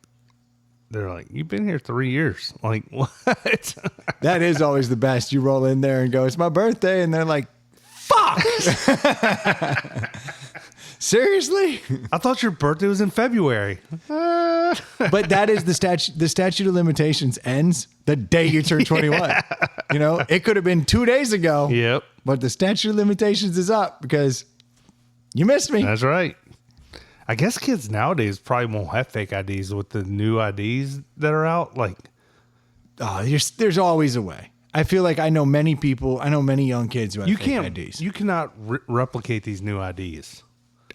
they're like, "You've been here 3 years." Like, what? That is always the best. You roll in there and go, "It's my birthday." And they're like, "Fuck." Seriously? I thought your birthday was in February. But that is the statute of limitations ends the day you turn 21. You know, it could have been 2 days ago. Yep. But the statute of limitations is up because you missed me. That's right. I guess kids nowadays probably won't have fake IDs with the new IDs that are out. Like, Oh, there's always a way. I feel like I know many young kids who have you fake can't, IDs. you cannot replicate these new IDs.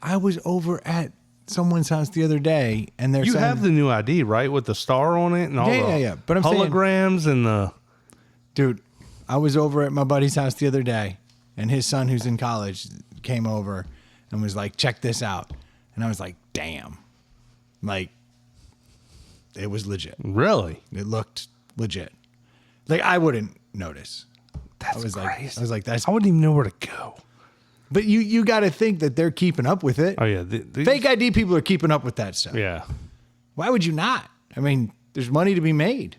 I was over at someone's house the other day, and they're You saying, have the new ID, right? With the star on it and all Yeah, the yeah. But I'm saying- holograms and the. dude, I was over at my buddy's house the other day, and his son, who's in college, came over and was like, "Check this out," and I was like, "Damn!" Like, it was legit. Really? It looked legit. Like I wouldn't notice. That's I was crazy. like, "That's." I wouldn't even know where to go. But you got to think that they're keeping up with it. Oh, yeah. Fake ID people are keeping up with that stuff. Yeah. Why would you not? I mean, there's money to be made.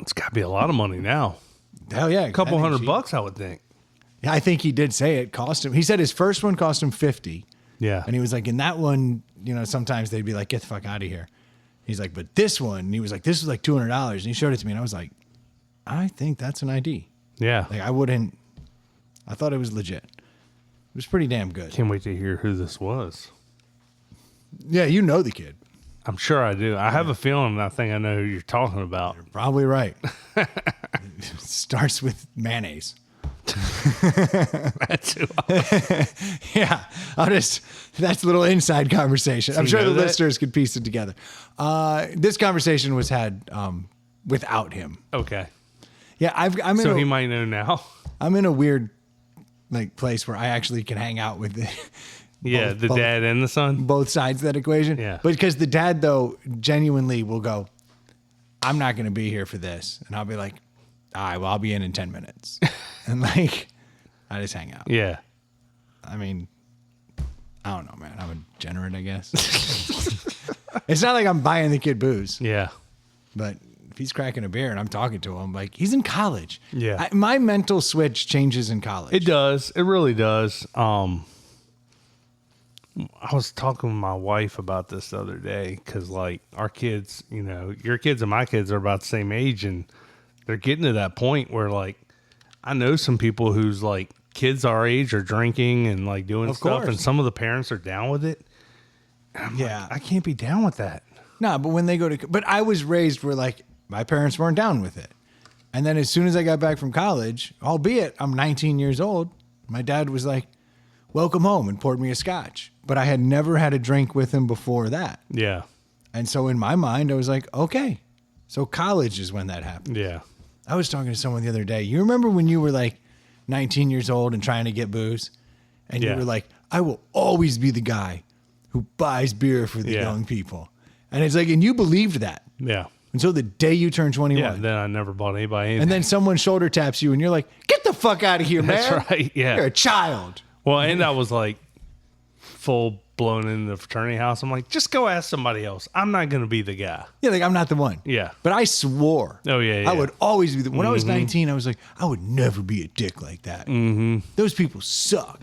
It's got to be a lot of money now. Hell yeah, A couple $100, I would think. Yeah, I think he did say it cost him. He said his first one cost him $50, Yeah. and he was like, in that one, you know, sometimes they'd be like, "Get the fuck out of here." He's like, but this one, and he was like, this is like $200. And he showed it to me, and I was like, I think that's an ID. Yeah. Like, I thought it was legit. It was pretty damn good. Can't wait to hear who this was. Yeah, you know the kid. I'm sure I do. I have a feeling I think I know who you're talking about. Probably right. It starts with mayonnaise. That's who Yeah, that's a little inside conversation. I'm you sure know the that? listeners could piece it together. This conversation was had without him. Okay. Yeah, I'm in So he might know now. I'm in a weird like place where I actually can hang out with Yeah, the both. dad and the son. both sides of that equation. Yeah. But because the dad though genuinely will go, I'm not going to be here for this, and I'll be like, all right, well I'll be in 10 minutes, and like I just hang out. Yeah. I mean, I don't know, man. I'm a degenerate, I guess. It's not like I'm buying the kid booze, Yeah. but if he's cracking a beer and I'm talking to him, like he's in college. Yeah. My mental switch changes in college. It does. It really does. I was talking with my wife about this the other day because, like, our kids, you know, your kids and my kids are about the same age, and they're getting to that point where, like, I know some people whose, like, kids our age are drinking and, like, doing Of stuff, course. and some of the parents are down with it. And I'm Yeah. like, I can't be down with that. No, but when they go to, but I was raised where like my parents weren't down with it. And then as soon as I got back from college, albeit I'm 19 years old, my dad was like, welcome home, and poured me a scotch. But I had never had a drink with him before that. Yeah. And so in my mind, I was like, okay, so college is when that happened. Yeah. I was talking to someone the other day. You remember when you were like 19 years old and trying to get booze? And you Yeah. were like, I will always be the guy who buys beer for the Yeah. young people. And it's like, and you believed that Yeah. until the day you turn 21. Yeah. Then I never bought anybody anything. And then someone shoulder taps you and you're like, get the fuck out of here, man. That's right. Yeah. You're a child. Well, and I was like full blown in the fraternity house. I'm like, just go ask somebody else. I'm not going to be the guy. Yeah, like I'm not the one. Yeah. But I swore. Oh, yeah, yeah. I would always be the when I was 19, I was like, I would never be a dick like that. Mm-hmm. Those people suck.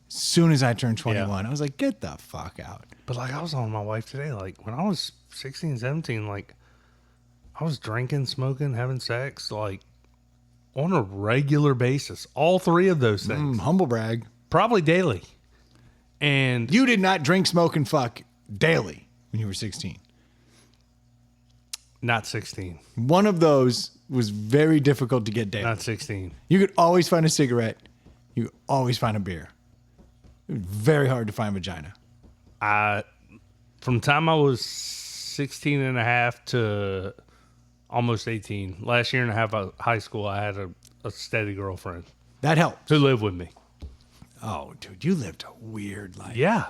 As soon as I turned 21, I was like, get the fuck out. But like I was on my wife today, like when I was 16, 17, like I was drinking, smoking, having sex, like on a regular basis. All three of those things. Humble brag. Probably daily. And You did not drink, smoke, and fuck daily when you were 16. not 16. One of those was very difficult to get daily. Not 16. You could always find a cigarette. You could always find a beer. It was very hard to find vagina. From the time I was 16 and a half to almost 18, last year and a half of high school, I had a steady girlfriend That helped. who lived with me. Oh, dude, you lived a weird life. Yeah.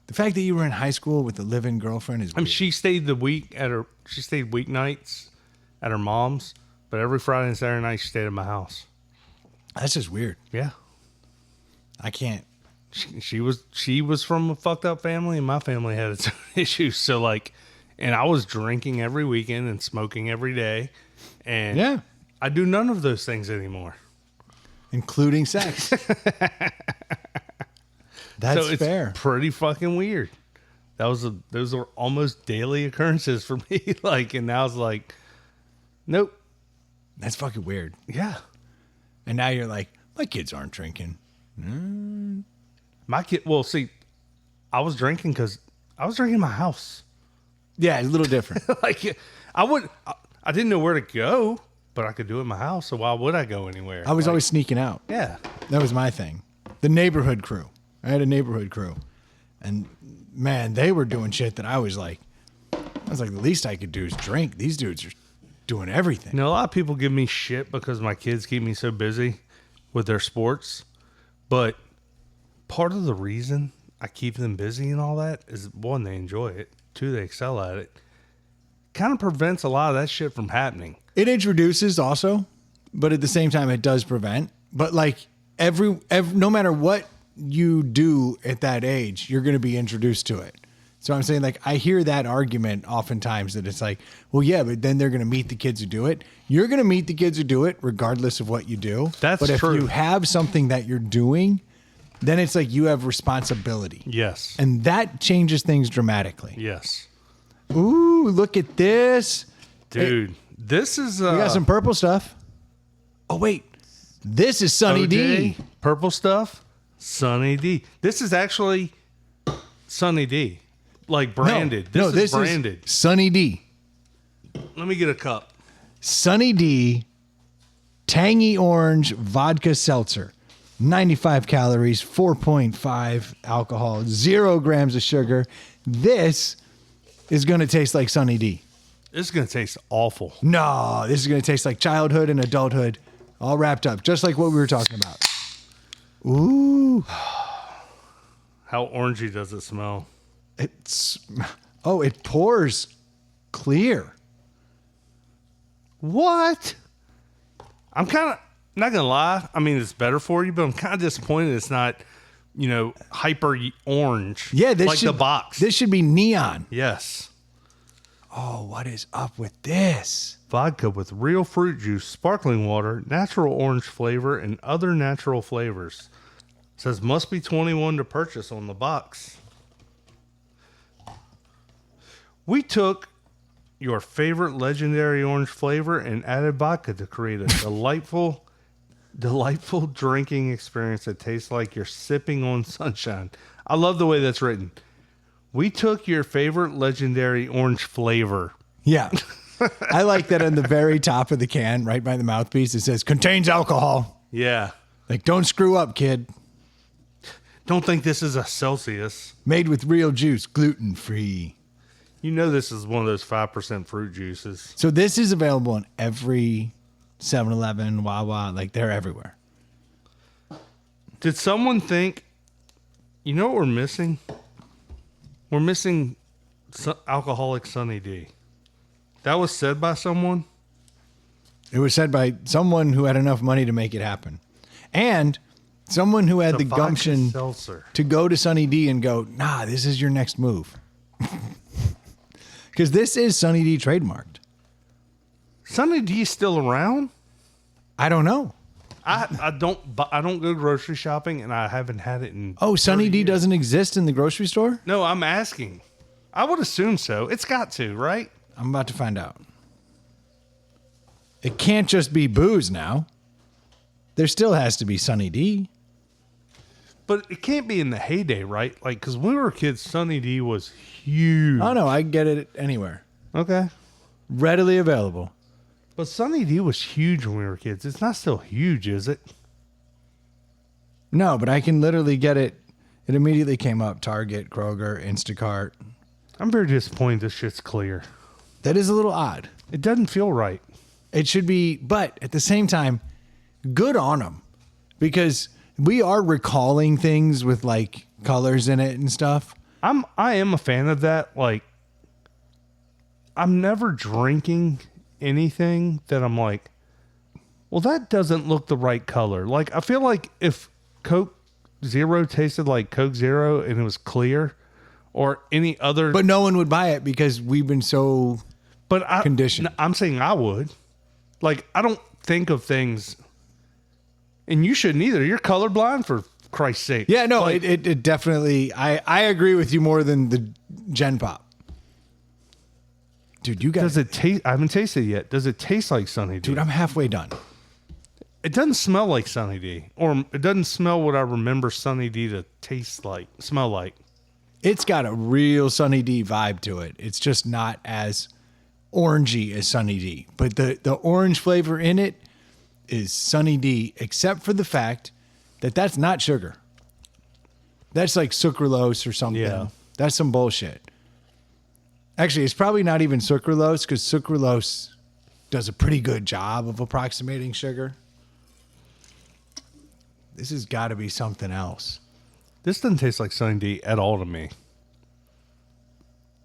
The fact that you were in high school with a live-in girlfriend is I mean, weird. she stayed she stayed weeknights at her mom's, but every Friday and Saturday night she stayed at my house. That's just weird. Yeah. I can't. She was from a fucked up family, and my family had its own issues. So like, and I was drinking every weekend and smoking every day, and Yeah. I do none of those things anymore. Including sex. That's so it's fair. pretty fucking weird. Those are almost daily occurrences for me. Like, and now it's like, nope. That's fucking weird. Yeah. And now you're like, my kids aren't drinking. My kid, well, see, I was drinking because I was drinking in my house. Yeah, it's a little different. Like, I didn't know where to go, but I could do it in my house. So why would I go anywhere? I was always sneaking out. Yeah. That was my thing. The neighborhood crew. I had a neighborhood crew. And man, they were doing shit that I was like, the least I could do is drink. These dudes are doing everything. You know, a lot of people give me shit because my kids keep me so busy with their sports. But part of the reason I keep them busy and all that is, one, they enjoy it. Two, they excel at it. Kind of prevents a lot of that shit from happening. It introduces also, but at the same time, it does prevent. But like every no matter what you do at that age, you're going to be introduced to it. So I'm saying, like, I hear that argument oftentimes that it's like, well, yeah, but then they're going to meet the kids who do it. You're going to meet the kids who do it regardless of what you do. That's but true. if you have something that you're doing, then it's like you have responsibility. Yes. And that changes things dramatically. Yes. Ooh, look at this. Dude, this is We got some purple stuff. Oh, wait. This is Sunny D. Purple stuff. Sunny D. This is actually Sunny D. Like branded. No, This is branded. Sunny D. Let me get a cup. Sunny D tangy orange vodka seltzer. 95 calories, 4.5 alcohol, 0 grams of sugar. This is going to taste like Sunny D. This is going to taste awful. No, this is going to taste like childhood and adulthood all wrapped up, just like what we were talking about. Ooh. How orangey does it smell? It pours clear. What? I'm kind of not gonna lie. I mean, it's better for you, but I'm kind of disappointed it's not, hyper orange. Yeah, this like should, the box. This should be neon. Yes. Oh, what is up with this? Vodka with real fruit juice, sparkling water, natural orange flavor, and other natural flavors. Says must be 21 to purchase on the box. We took your favorite legendary orange flavor and added vodka to create a delightful drinking experience that tastes like you're sipping on sunshine. I love the way that's written. We took your favorite legendary orange flavor. Yeah. I like that on the very top of the can, right by the mouthpiece, it says contains alcohol. Yeah. Like, don't screw up, kid. Don't think this is a Celsius. Made with real juice, gluten free. You know this is one of those 5% fruit juices. So this is available in every 7-Eleven, Wawa, like they're everywhere. Did someone think, you know what we're missing? We're missing alcoholic Sunny D. That was said by someone? It was said by someone who had enough money to make it happen. And someone who had the vodka gumption seltzer. to go to Sunny D and go, nah, this is your next move. Because this is Sunny D trademarked. Sunny D still around? I don't know. I don't go grocery shopping, and I haven't had it in. Oh, Sunny 30 D years. doesn't exist in the grocery store? No, I'm asking. I would assume so. It's got to, right? I'm about to find out. It can't just be booze now. There still has to be Sunny D. But it can't be in the heyday, right? Like, because when we were kids, Sunny D was huge. Oh, no, I can get it anywhere. Okay. Readily available. But Sunny D was huge when we were kids. It's not still huge, is it? No, but I can literally get it. It immediately came up. Target, Kroger, Instacart. I'm very disappointed this shit's clear. That is a little odd. It doesn't feel right. It should be, but at the same time, good on them. Because we are recalling things with like colors in it and stuff. I am a fan of that. Like, I'm never drinking anything that I'm like, well, that doesn't look the right color. Like, I feel like if Coke Zero tasted like Coke Zero and it was clear, or any other, But no one would buy it because we've been so conditioned. I'm saying I would. Like, I don't think of things, and you shouldn't either. You're colorblind, for Christ's sake. Yeah, no, Like, it definitely, I agree with you more than the Gen Pop. Dude, you does guys, it taste? I haven't tasted it yet. Does it taste like Sunny D? dude, I'm halfway done. It doesn't smell like Sunny D, or it doesn't smell what I remember Sunny D to smell like. It's got a real Sunny D vibe to it. It's just not as orangey as Sunny D. But the orange flavor in it is Sunny D, except for the fact that that's not sugar. That's like sucralose or something. Yeah. That's some bullshit. Actually, it's probably not even sucralose because sucralose does a pretty good job of approximating sugar. This has got to be something else. This doesn't taste like Sunny D at all to me.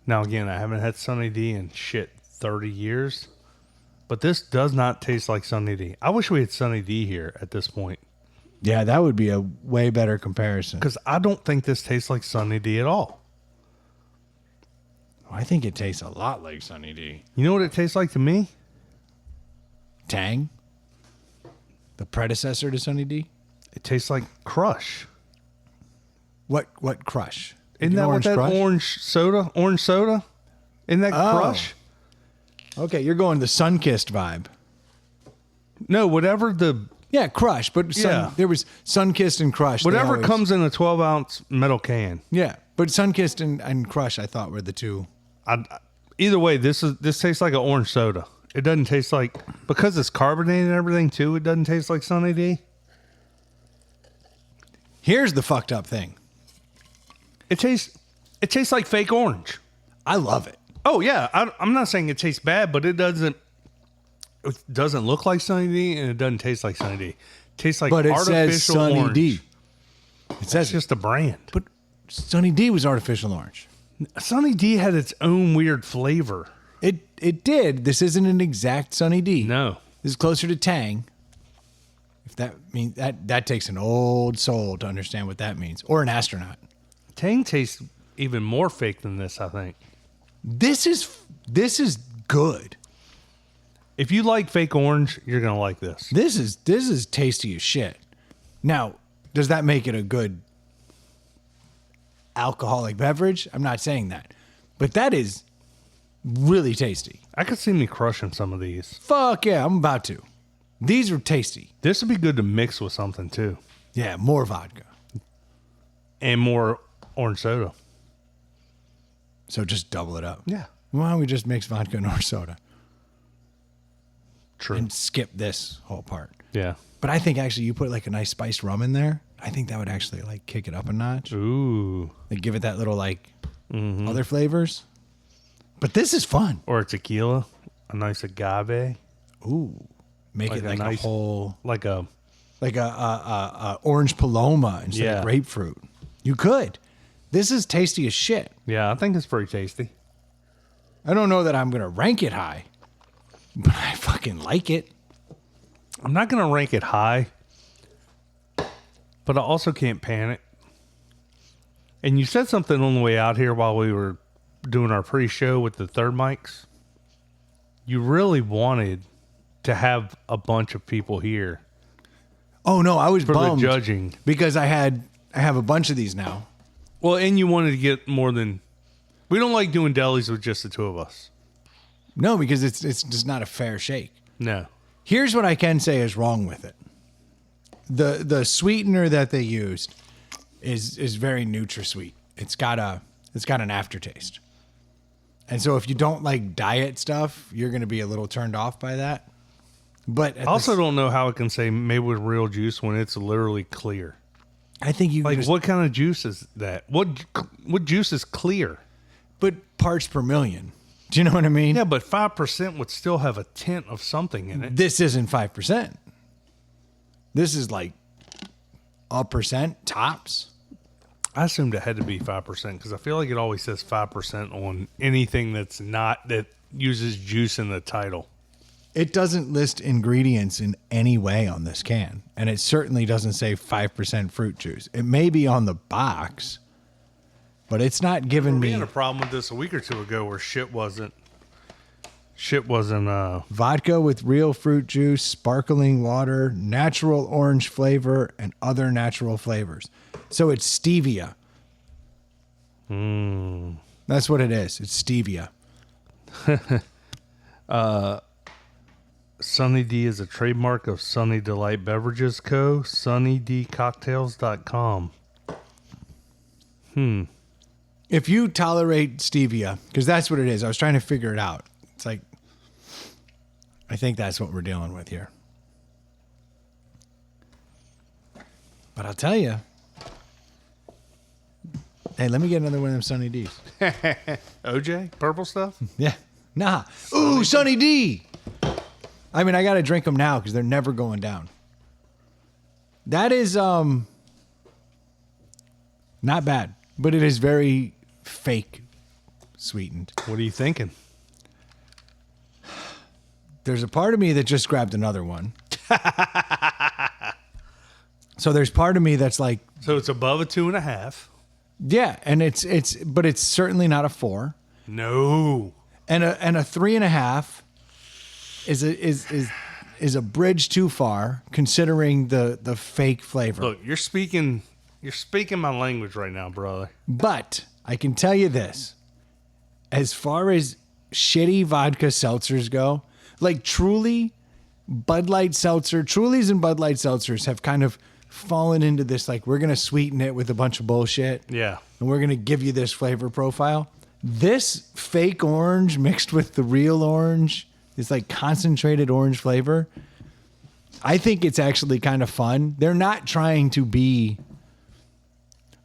Now, again, I haven't had Sunny D in 30 years, but this does not taste like Sunny D. I wish we had Sunny D here at this point, Yeah, that would be a way better comparison. because I don't think this tastes like Sunny D at all. I think it tastes a lot like Sunny D. You know what it tastes like to me? Tang, the predecessor to Sunny D. It tastes like Crush. What Crush? Isn't that what that Crush? orange soda? Isn't that Oh. Crush? Okay, you're going the Sunkissed vibe. No, whatever the Yeah, Crush, but Yeah. there was Sunkissed and Crush. They whatever always- comes in a 12-ounce metal can. Yeah, but Sunkissed and Crush, I thought were the two. Either way, this tastes like an orange soda. It doesn't taste like, because it's carbonated and everything too. It doesn't taste like Sunny D. Here's the fucked up thing. It tastes like fake orange. I love it. Oh yeah, I'm not saying it tastes bad, but it doesn't look like Sunny D and it doesn't taste like Sunny D. It tastes like But it artificial says Sunny orange. D. It That's says just a brand. but Sunny D was artificial orange. Sunny D had its own weird flavor. It did. This isn't an exact Sunny D. No. This is closer to Tang. If that means that takes an old soul to understand what that means, or an astronaut. Tang tastes even more fake than this, I think. This is good. If you like fake orange, you're gonna like this. This is tasty as shit. Now, does that make it a good alcoholic beverage? I'm not saying that, but that is really tasty. I could see me crushing some of these. Fuck yeah, I'm about to. These are tasty. This would be good to mix with something too, Yeah, more vodka. and more orange soda. So just double it up. Yeah, Why don't we just mix vodka and orange soda true. and skip this whole part? Yeah. But I think actually you put like a nice spiced rum in there. I think that would actually like kick it up a notch. Ooh. Like give it that little like other flavors. But this is fun. Or a tequila, a nice agave, Ooh, make Like it a like nice- a whole like a like a orange paloma instead Yeah. of grapefruit. You could. This is tasty as shit. yeah. I think it's pretty tasty. I don't know that I'm gonna rank it high, but I fucking like it. I'm not gonna rank it high, but I also can't panic. And you said something on the way out here while we were doing our pre-show with the third mics. You really wanted to have a bunch of people here Oh no, I was for bummed the judging. because I have a bunch of these now. Well, and you wanted to get more than. We don't like doing delis with just the two of us. No, because it's just not a fair shake. No. Here's what I can say is wrong with it. The sweetener that they used is very NutraSweet. It's got an aftertaste. And so if you don't like diet stuff, you're going to be a little turned off by that. But I also don't know how it can say made with real juice when it's literally clear. I think you Like, just, what kind of juice is that? What juice is clear? but parts per million. Do you know what I mean? Yeah, but 5% would still have a tint of something in it. This isn't 5%. This is like a percent tops. I assumed it had to be 5% because I feel like it always says 5% on anything that uses juice in the title. It doesn't list ingredients in any way on this can, and it certainly doesn't say 5% fruit juice. It may be on the box, but it's not giving We me had a problem with this a week or two ago where shit wasn't. vodka with real fruit juice, sparkling water, natural orange flavor, and other natural flavors. So it's stevia. That's what it is. It's stevia. Sunny D is a trademark of Sunny Delight Beverages Co. SunnyDCocktails.com. If you tolerate stevia, because that's what it is. I was trying to figure it out. It's like, I think that's what we're dealing with here. But I'll tell you. Hey, let me get another one of them Sunny D's. OJ? Purple stuff? Yeah. Nah. Ooh, Sunny D. I mean, I got to drink them now because they're never going down. That is not bad, but it is very fake sweetened. What are you thinking? There's a part of me that just grabbed another one. So there's part of me that's like, So it's above a 2.5. yeah, and but it's certainly not a 4. No. And a 3.5 is a bridge too far considering the fake flavor. Look, you're speaking my language right now, brother. But I can tell you this. as far as shitty vodka seltzers go, like Truly, Bud Light Seltzer, Trulies and Bud Light Seltzers have kind of fallen into this, like, we're going to sweeten it with a bunch of bullshit. Yeah. And we're going to give you this flavor profile. This fake orange mixed with the real orange, this like concentrated orange flavor, I think it's actually kind of fun. They're not trying to be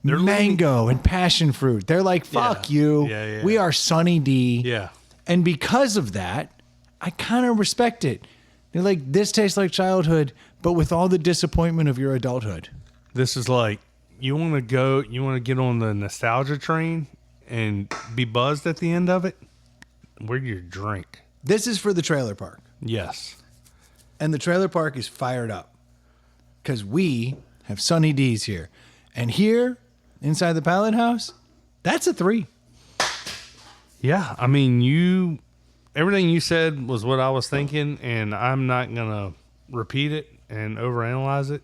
mango and passion fruit. They're like, fuck you. Yeah. We are Sunny D. Yeah. And because of that, I kind of respect it. They're like, this tastes like childhood, but with all the disappointment of your adulthood. This is like, you want to get on the nostalgia train and be buzzed at the end of it? Where's your drink? This is for the trailer park. Yes. And the trailer park is fired up because we have Sunny D's here. And here, inside the Pallet House, that's a 3. Yeah. I mean, everything you said was what I was thinking, and I'm not going to repeat it and overanalyze it.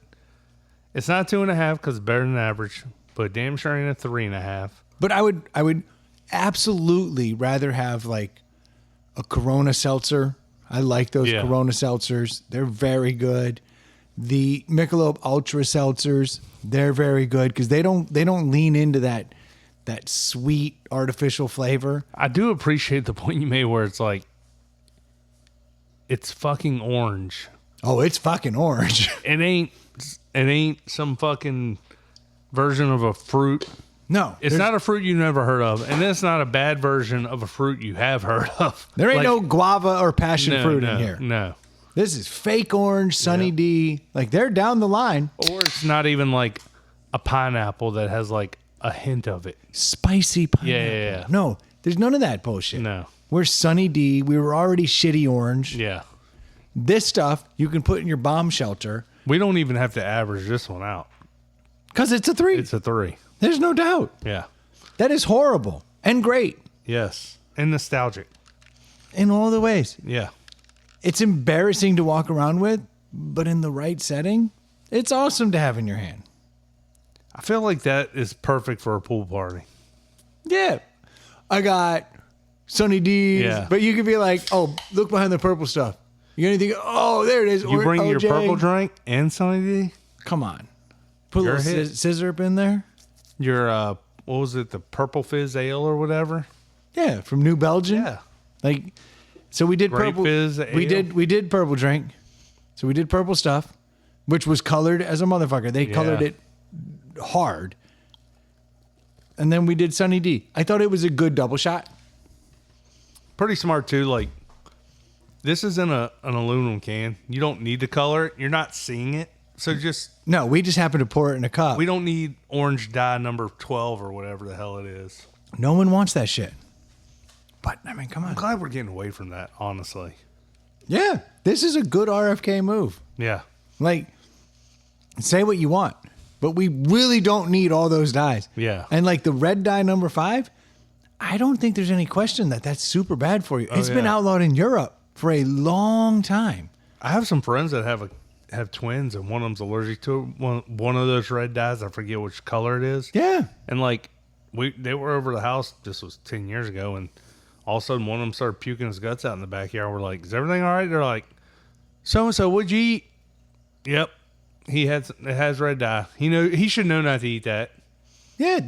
It's not 2.5 because it's better than average, but damn sure ain't a 3.5. But I would absolutely rather have like a Corona seltzer. I like those Corona seltzers. They're very good. The Michelob Ultra seltzers, they're very good because they don't lean into that sweet artificial flavor. I do appreciate the point you made where it's like, it's fucking orange. Oh, it's fucking orange. It ain't some fucking version of a fruit. No. It's not a fruit you never heard of, and it's not a bad version of a fruit you have heard of. There ain't no guava or passion fruit in here. No. This is fake orange, Sunny D. Like, they're down the line. Or it's not even like a pineapple that has like a hint of it. Spicy pineapple. Yeah. No, there's none of that bullshit. No. We're Sunny D. We were already shitty orange. Yeah. This stuff you can put in your bomb shelter. We don't even have to average this one out. Because it's a 3. It's a 3. There's no doubt. Yeah. That is horrible and great Yes. And nostalgic. in all the ways. Yeah. It's embarrassing to walk around with, but in the right setting, it's awesome to have in your hand. I feel like that is perfect for a pool party. Yeah. I got Sunny D's, Yeah. but you could be like, oh, look behind the purple stuff. You got anything? Oh, there it is. You bring your OJ. purple drink and Sunny D? Come on. Put a Your little hit. scissor up in there. Your, what was it, the Purple Fizz Ale or whatever? Yeah, from New Belgium. Yeah. Like, so we did Grape purple. fizz we ale. did purple drink. So we did purple stuff, which was colored as a motherfucker. They colored it hard. And then we did Sunny D. I thought it was a good double shot. Pretty smart too. Like, this is in an aluminum can. You don't need to color it. You're not seeing it. So just, No, we just happened to pour it in a cup. we don't need orange dye number 12 or whatever the hell it is. No one wants that shit. But I mean, come on. I'm glad we're getting away from that, honestly. Yeah, this is a good RFK move. Yeah. Like, say what you want, but we really don't need all those dyes. Yeah. And like the red dye number 5, I don't think there's any question that that's super bad for you. It's been yeah. outlawed in Europe for a long time. I have some friends that have twins, and one of them's allergic to one of those red dyes. I forget which color it is. Yeah. And like, they were over the house. This was 10 years ago, and all of a sudden one of them started puking his guts out in the backyard. We're like, "Is everything all right?" They're like, "So and so, what'd you eat?" Yep, it has red dye. He should know not to eat that. Yeah,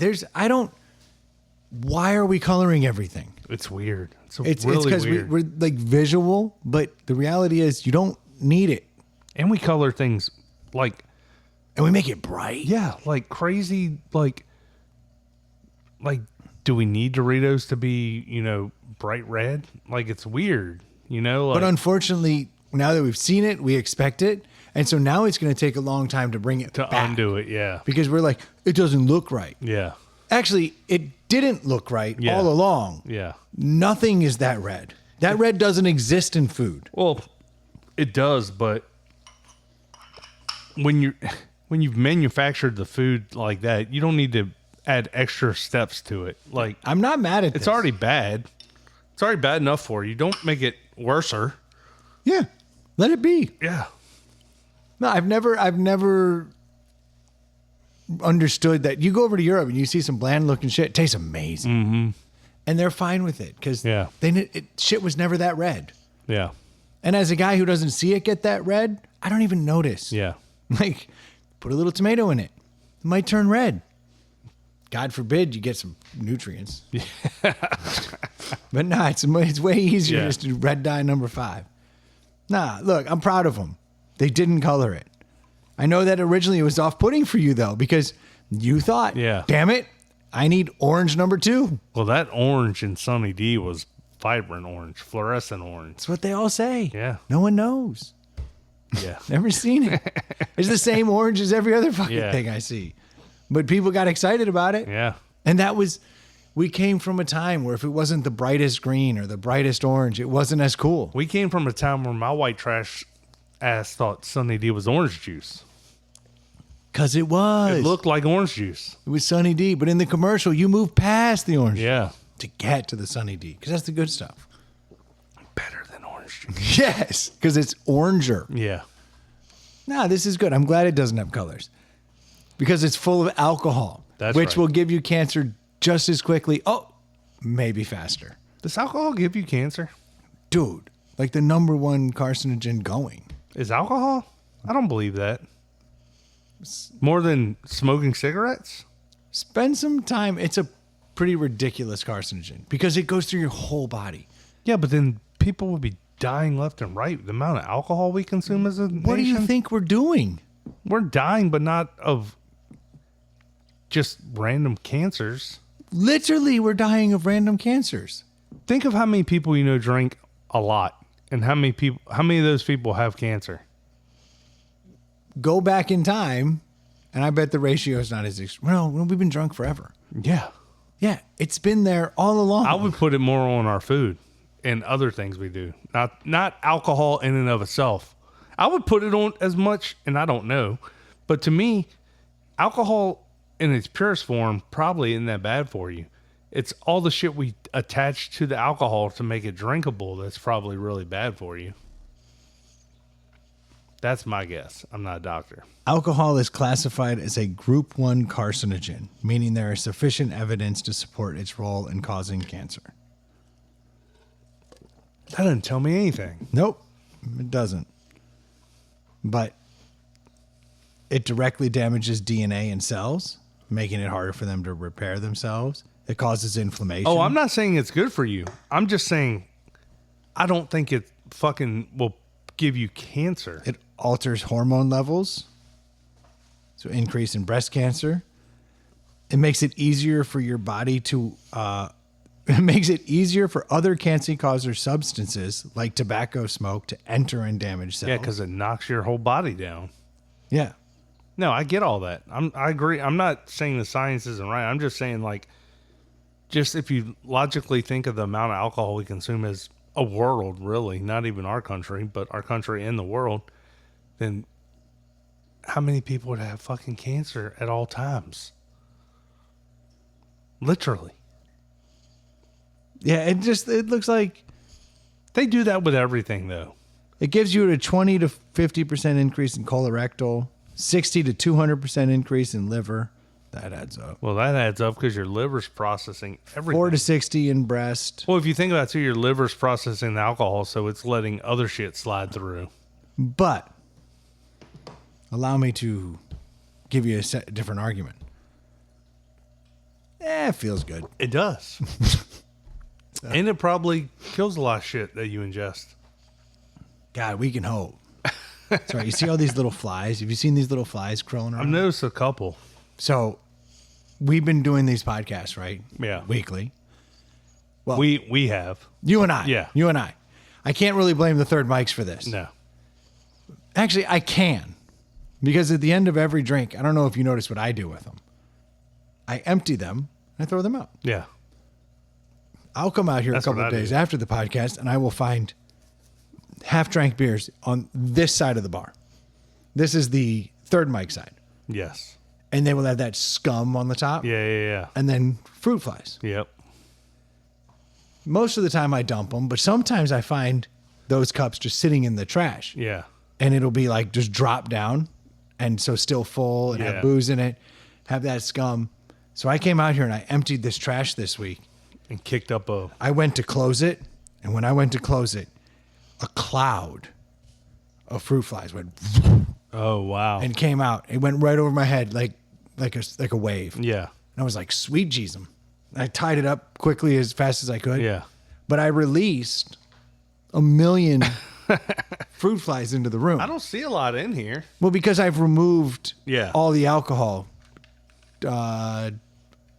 why are we coloring everything? It's weird. It's really because weird. we're like visual, but the reality is you don't need it. And we color things like, And we make it bright. yeah, like crazy. Like, do we need Doritos to be, bright red? Like, it's weird, Like, But unfortunately, now that we've seen it, we expect it. And so now it's going to take a long time to bring it to back. undo it, yeah. Because we're like, it doesn't look right. Yeah. Actually, it didn't look right Yeah. all along. Yeah. Nothing is that red. That red doesn't exist in food. Well, it does, but when you've manufactured the food like that, you don't need to add extra steps to it. Like, I'm not mad at it's this. already bad. It's already bad enough for you. Don't make it worser. Yeah. Let it be. Yeah. No, I've never understood that. You go over to Europe and you see some bland looking shit. It tastes amazing. Mm-hmm. and they're fine with it because Yeah. shit was never that red. Yeah. And as a guy who doesn't see it get that red, I don't even notice. Yeah. Like, put a little tomato in it. It might turn red. God forbid you get some nutrients. But nah, it's way easier Yeah. just to do red dye number 5. Nah, look, I'm proud of them. They didn't color it. I know that originally it was off-putting for you, though, because you thought, Yeah. damn it, I need orange number 2. Well, that orange in Sunny D was vibrant orange, fluorescent orange. That's what they all say. Yeah. No one knows. Yeah. Never seen it. It's the same orange as every other fucking Yeah. thing I see. But people got excited about it. Yeah. And we came from a time where if it wasn't the brightest green or the brightest orange, it wasn't as cool. We came from a time where my white trash ass thought Sunny D was orange juice. Because it was. It looked like orange juice. It was Sunny D. But in the commercial, you move past the orange Yeah. to get to the Sunny D. Because that's the good stuff. Better than orange juice. Yes. Because it's oranger. Yeah. Nah, this is good. I'm glad it doesn't have colors. Because it's full of alcohol. That's which right. will give you cancer just as quickly. Oh, maybe faster. Does alcohol give you cancer? Dude, like the number 1 carcinogen going. Is alcohol? I don't believe that. More than smoking cigarettes? Spend some time. It's a pretty ridiculous carcinogen because it goes through your whole body. Yeah, but then people would be dying left and right. The amount of alcohol we consume as a What do you nation? think we're doing? We're dying, but not of just random cancers. Literally, we're dying of random cancers. Think of how many people you know drink a lot, and how many of those people have cancer. Go back in time, and I bet the ratio is not as extreme. Well, we've been drunk forever. Yeah, Yeah, it's been there all along. I would put it more on our food and other things we do, not alcohol in and of itself. I would put it on as much, and I don't know, but to me, alcohol in its purest form probably isn't that bad for you. It's all the shit we attach to the alcohol to make it drinkable that's probably really bad for you. That's my guess. I'm not a doctor. Alcohol is classified as a group 1 carcinogen, meaning there is sufficient evidence to support its role in causing cancer. That doesn't tell me anything. Nope, it doesn't. But it directly damages DNA in cells, making it harder for them to repair themselves. It causes inflammation. Oh, I'm not saying it's good for you. I'm just saying I don't think it fucking will give you cancer. It alters hormone levels, so increase in breast cancer. It makes it easier for your body to. It makes it easier for other cancer-causing substances like tobacco smoke to enter and damage cells. Yeah, because it knocks your whole body down. Yeah. No, I get all that. I agree. I'm not saying the science isn't right. I'm just saying, like, just if you logically think of the amount of alcohol we consume as a world, really, not even our country, but our country and the world, then how many people would have fucking cancer at all times? Literally. Yeah, it looks like They do that with everything, though. it gives you a 20 to 50% increase in colorectal, 60 to 200% increase in liver. That adds up. Well, that adds up because your liver's processing everything. 4 to 60 in breast. Well, if you think about it, too, your liver's processing the alcohol, so it's letting other shit slide through. But allow me to give you a different argument. It feels good. It does. And it probably kills a lot of shit that you ingest. God, we can hope. Sorry, you see all these little flies? Have you seen these little flies crawling I've around? noticed a couple. So we've been doing these podcasts, right? Yeah. Weekly. Well, We have. you and I. Yeah. You and I. I can't really blame the third mics for this. No. Actually, I can. Because at the end of every drink, I don't know if you notice what I do with them. I empty them and I throw them out. Yeah. I'll come out here That's a couple what of I do. days after the podcast and I will find half-drank beers on this side of the bar. This is the third mic side. Yes. And they will have that scum on the top. Yeah. And then fruit flies. Yep. Most of the time I dump them, but sometimes I find those cups just sitting in the trash. Yeah. And it'll be like just drop down and so still full and Yeah. have booze in it, have that scum. So I came out here and I emptied this trash this week And kicked up a... I went to close it, and when I went to close it, a cloud of fruit flies went Oh, wow. and came out. It went right over my head like a wave. Yeah. And I was like, sweet jeez 'em. I tied it up quickly as fast as I could. Yeah. But I released 1 million fruit flies into the room. I don't see a lot in here. Well, because I've removed Yeah. all the alcohol.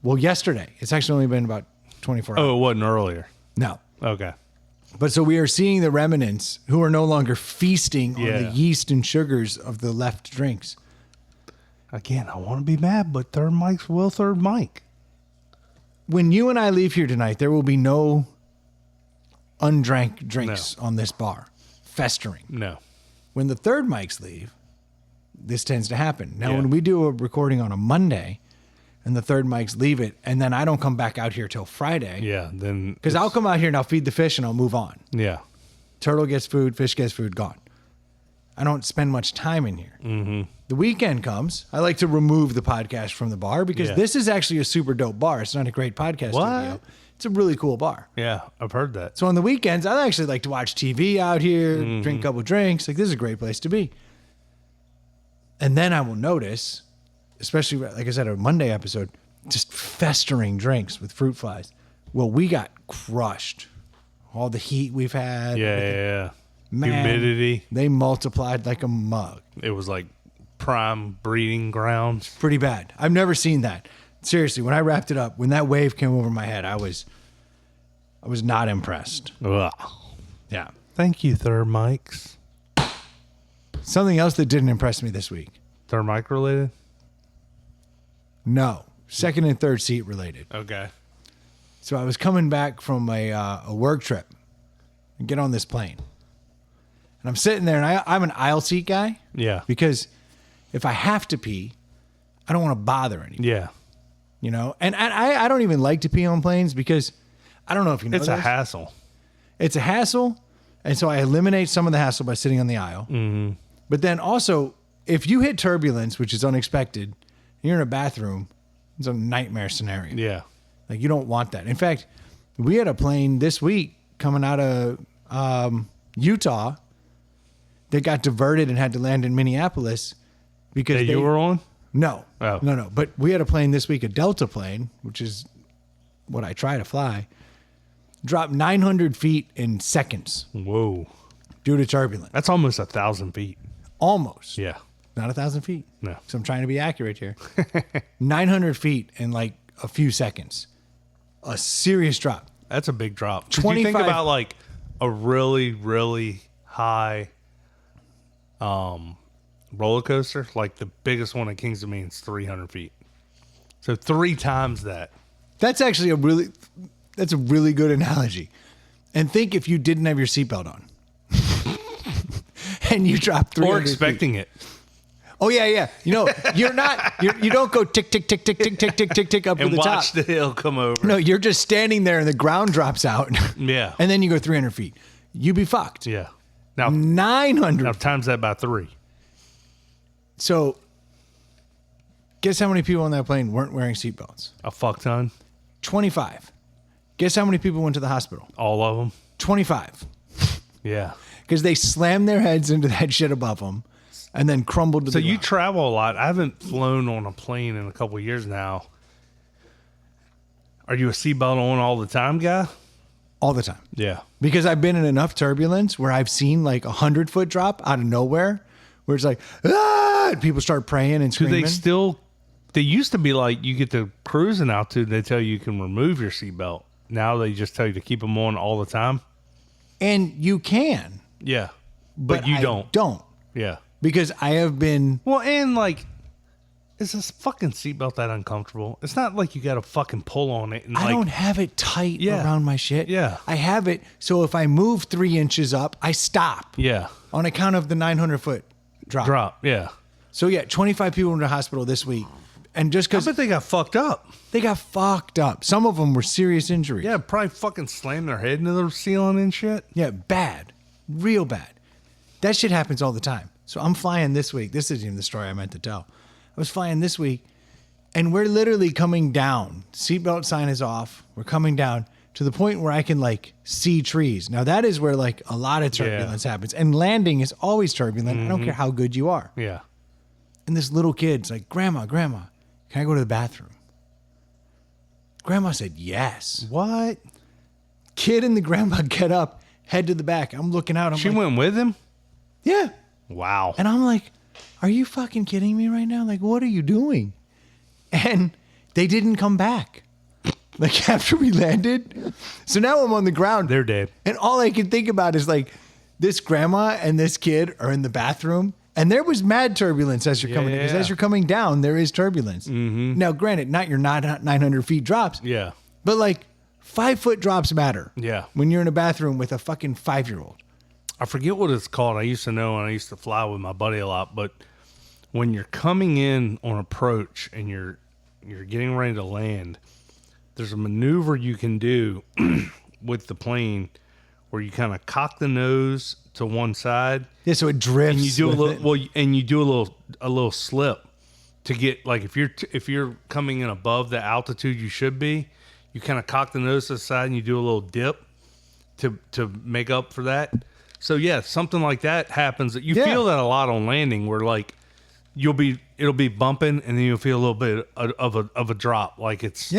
Yesterday. It's actually only been about 24 hours. Oh, it wasn't earlier. No. Okay. But so we are seeing the remnants who are no longer feasting on the Yeah. yeast and sugars of the left drinks. Again, I want to be mad, but third Mike's will third Mike. When you and I leave here tonight, there will be no undrank drinks on this bar festering. No. When the third mics leave, this tends to happen. Now, Yeah. when we do a recording on a Monday and the third mics leave it, and then I don't come back out here till Friday, Yeah. Then. because I'll come out here and I'll feed the fish and I'll move on. Yeah. Turtle gets food, fish gets food, gone. I don't spend much time in here. Mm-hmm. The weekend comes. I like to remove the podcast from the bar because Yeah. this is actually a super dope bar. It's not a great podcast What? studio. It's a really cool bar. Yeah. I've heard that. So on the weekends, I actually like to watch TV out here, drink a couple drinks. Like, this is a great place to be. And then I will notice, especially, like I said, a Monday episode, just festering drinks with fruit flies. Well, we got crushed. All the heat we've had. Yeah. Yeah. Yeah. Man, Humidity. They multiplied like a mug. It was like prime breeding grounds. Pretty bad. I've never seen that. Seriously, when I wrapped it up, when that wave came over my head, I was not impressed. Ugh. Yeah. Thank you, third Mike's. Something else that didn't impress me this week. Third Mike related? No. Second and third seat related. Okay. So I was coming back from a work trip and get on this plane. And I'm sitting there, and I'm an aisle seat guy Yeah. because if I have to pee, I don't want to bother anyone, Yeah. you know? And I don't even like to pee on planes because I don't know if you know It's a this. hassle. It's a hassle. And so I eliminate some of the hassle by sitting on the aisle. Mm-hmm. But then also, if you hit turbulence, which is unexpected, and you're in a bathroom, it's a nightmare scenario. Yeah. Like, you don't want that. In fact, we had a plane this week coming out of Utah that got diverted and had to land in Minneapolis because That you were on? No. Oh. No. But we had a plane this week, a Delta plane, which is what I try to fly, dropped 900 feet in seconds Whoa. due to turbulence. That's almost 1,000 feet. Almost. Yeah. Not 1,000 feet. No. So I'm trying to be accurate here. 900 feet in like a few seconds. A serious drop. That's a big drop. 'Cause you think 25 about like a really, really high roller coaster, like the biggest one at Kings Dominion is 300 feet. So 3 times that. That's actually that's a really good analogy. And think if you didn't have your seatbelt on. And you dropped 300 Or expecting it. feet. Oh yeah. You know, you don't go tick tick tick tick tick tick tick tick tick up to And the top. watch the hill come over. No, you're just standing there and the ground drops out. Yeah. And then you go 300 feet. You be fucked. Yeah. Now 900. times that by 3. So guess how many people on that plane weren't wearing seatbelts? A fuck ton. 25. Guess how many people went to the hospital? All of them. 25. Yeah. Because they slammed their heads into that shit above them and then crumbled to So the you ground. travel a lot. I haven't flown on a plane in a couple of years now. Are you a seatbelt on all the time guy? All the time. Yeah. Because I've been in enough turbulence where I've seen like 100-foot drop out of nowhere where it's like, ah, and people start praying and Do screaming. they still? They used to be like you get to cruising altitude. They tell you can remove your seatbelt. Now they just tell you to keep them on all the time. And you can, Yeah, but you I don't. don't. Yeah. Because I have been, Well, and like, is this fucking seatbelt that uncomfortable? It's not like you got to fucking pull on it. And I like, don't have it tight Yeah. around my shit. Yeah. I have it. So if I move 3 inches up, I stop Yeah. on account of the 900-foot drop. Drop. Yeah. So yeah, 25 people in the hospital this week. And just I because bet they got fucked up. they got fucked up. Some of them were serious injuries. Yeah, probably fucking slammed their head into the ceiling and shit. Yeah, bad. Real bad. That shit happens all the time. So I'm flying this week. This isn't even the story I meant to tell. I was flying this week, and we're literally coming down. Seatbelt sign is off. We're coming down, to the point where I can like see trees. Now that is where like a lot of turbulence happens. And landing is always turbulent. I don't care how good you are. Yeah. And this little kid's like, Grandma, can I go to the bathroom? Grandma said, yes. What? Kid and the grandma get up, head to the back. I'm looking out. She went with him? Yeah. Wow. And I'm like, are you fucking kidding me right now? Like, what are you doing? And they didn't come back. Like after we landed. So now I'm on the ground. They're dead. And all I can think about is like this grandma and this kid are in the bathroom. And there was mad turbulence as you're coming in. Because as you're coming down, there is turbulence. Mm-hmm. Now, granted, not your 900 feet drops. Yeah. But like 5-foot drops matter. Yeah. When you're in a bathroom with a fucking 5-year-old. I forget what it's called. I used to know, and I used to fly with my buddy a lot. But when you're coming in on approach and you're getting ready to land, there's a maneuver you can do with the plane where you kind of cock the nose to one side. Yeah, so it drifts. And you do a little slip to get like if you're coming in above the altitude you should be, you kind of cock the nose to the side and you do a little dip to make up for that. So yeah, something like that happens. You feel that a lot on landing, where like it'll be bumping and then you'll feel a little bit of a drop, like it's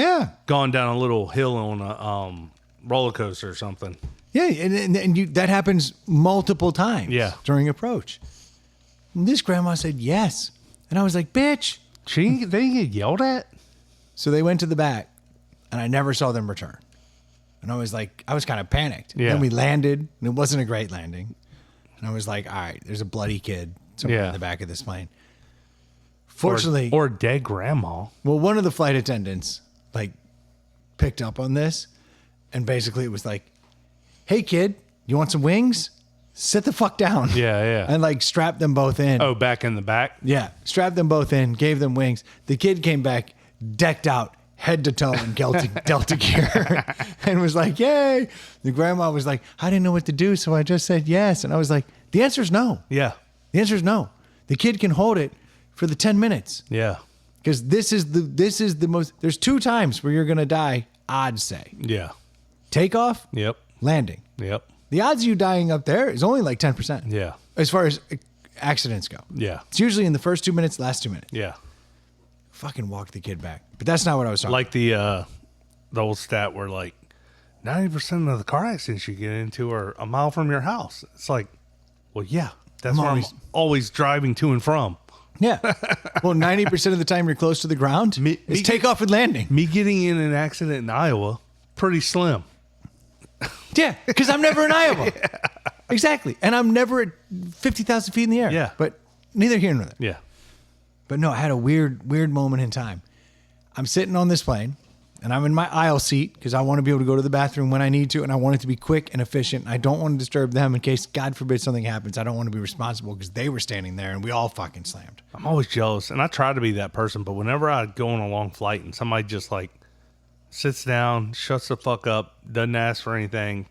gone down a little hill on a roller coaster or something. Yeah, and that happens multiple times during approach. And this grandma said yes. And I was like, bitch. They get yelled at? So they went to the back, and I never saw them return. And I was kind of panicked. Yeah. Then we landed, and it wasn't a great landing. And I was like, all right, there's a bloody kid somewhere in the back of this plane. Fortunately. Or a dead grandma. Well, one of the flight attendants, like, picked up on this, and basically it was like, hey, kid, you want some wings? Sit the fuck down. Yeah. And like strapped them both in. Oh, back in the back? Yeah. Strapped them both in, gave them wings. The kid came back decked out head to toe in Delta gear and was like, yay. The grandma was like, I didn't know what to do, so I just said yes. And I was like, the answer is no. Yeah. The answer is no. The kid can hold it for the 10 minutes. Yeah. Because this is the most, there's 2 times where you're going to die, odds say. Yeah. Takeoff. Yep. Landing. Yep. The odds of you dying up there is only like 10%. Yeah. As far as accidents go. Yeah. It's usually in the first 2 minutes, last 2 minutes. Yeah. Fucking walk the kid back. But that's not what I was talking like the old stat where like 90% of the car accidents you get into are a mile from your house. It's like, well, yeah, that's where I'm always driving to and from. Yeah. Well, 90% of the time you're close to the ground. It's takeoff and landing. Me getting in an accident in Iowa, pretty slim. Yeah, because I'm never in Iowa. Yeah. Exactly. And I'm never at 50,000 feet in the air. Yeah. But neither here nor there. Yeah. But no, I had a weird moment in time. I'm sitting on this plane, and I'm in my aisle seat because I want to be able to go to the bathroom when I need to, and I want it to be quick and efficient. I don't want to disturb them in case, God forbid, something happens. I don't want to be responsible because they were standing there, and we all fucking slammed. I'm always jealous, and I try to be that person, but whenever I go on a long flight and somebody just like sits down, shuts the fuck up, doesn't ask for anything,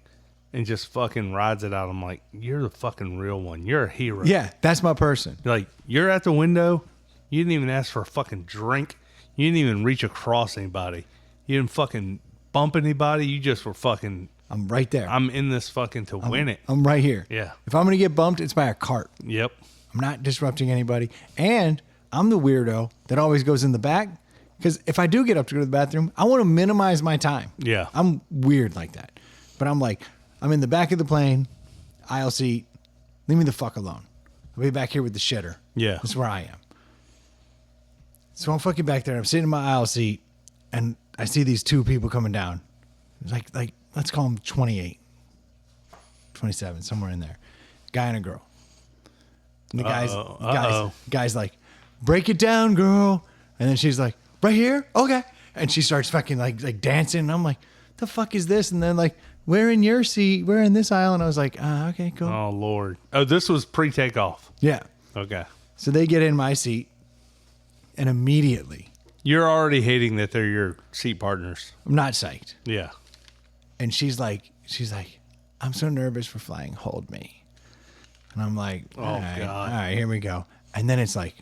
and just fucking rides it out, I'm like, you're the fucking real one. You're a hero. Yeah, that's my person. Like, you're at the window. You didn't even ask for a fucking drink. You didn't even reach across anybody. You didn't fucking bump anybody. You just were fucking... I'm right there. I'm in this fucking to win it. I'm right here. Yeah. If I'm going to get bumped, it's by a cart. Yep. I'm not disrupting anybody. And I'm the weirdo that always goes in the back. Because if I do get up to go to the bathroom, I want to minimize my time. Yeah. I'm weird like that. But I'm like, I'm in the back of the plane, aisle seat. Leave me the fuck alone. I'll be back here with the shitter. Yeah. That's where I am. So I'm fucking back there. I'm sitting in my aisle seat, and I see these 2 people coming down. It's like let's call them 28, 27, somewhere in there. Guy and a girl. And the guy's like, break it down, girl. And then she's like, right here? Okay. And she starts fucking like dancing. And I'm like, the fuck is this? And then like, we're in your seat. We're in this aisle. And I was like, okay, cool. Oh, Lord. Oh, this was pre-takeoff. Yeah. Okay. So they get in my seat. And immediately, you're already hating that they're your seat partners. I'm not psyched. Yeah. And she's like, I'm so nervous for flying. Hold me. And I'm like, all right, God. All right, here we go. And then it's like,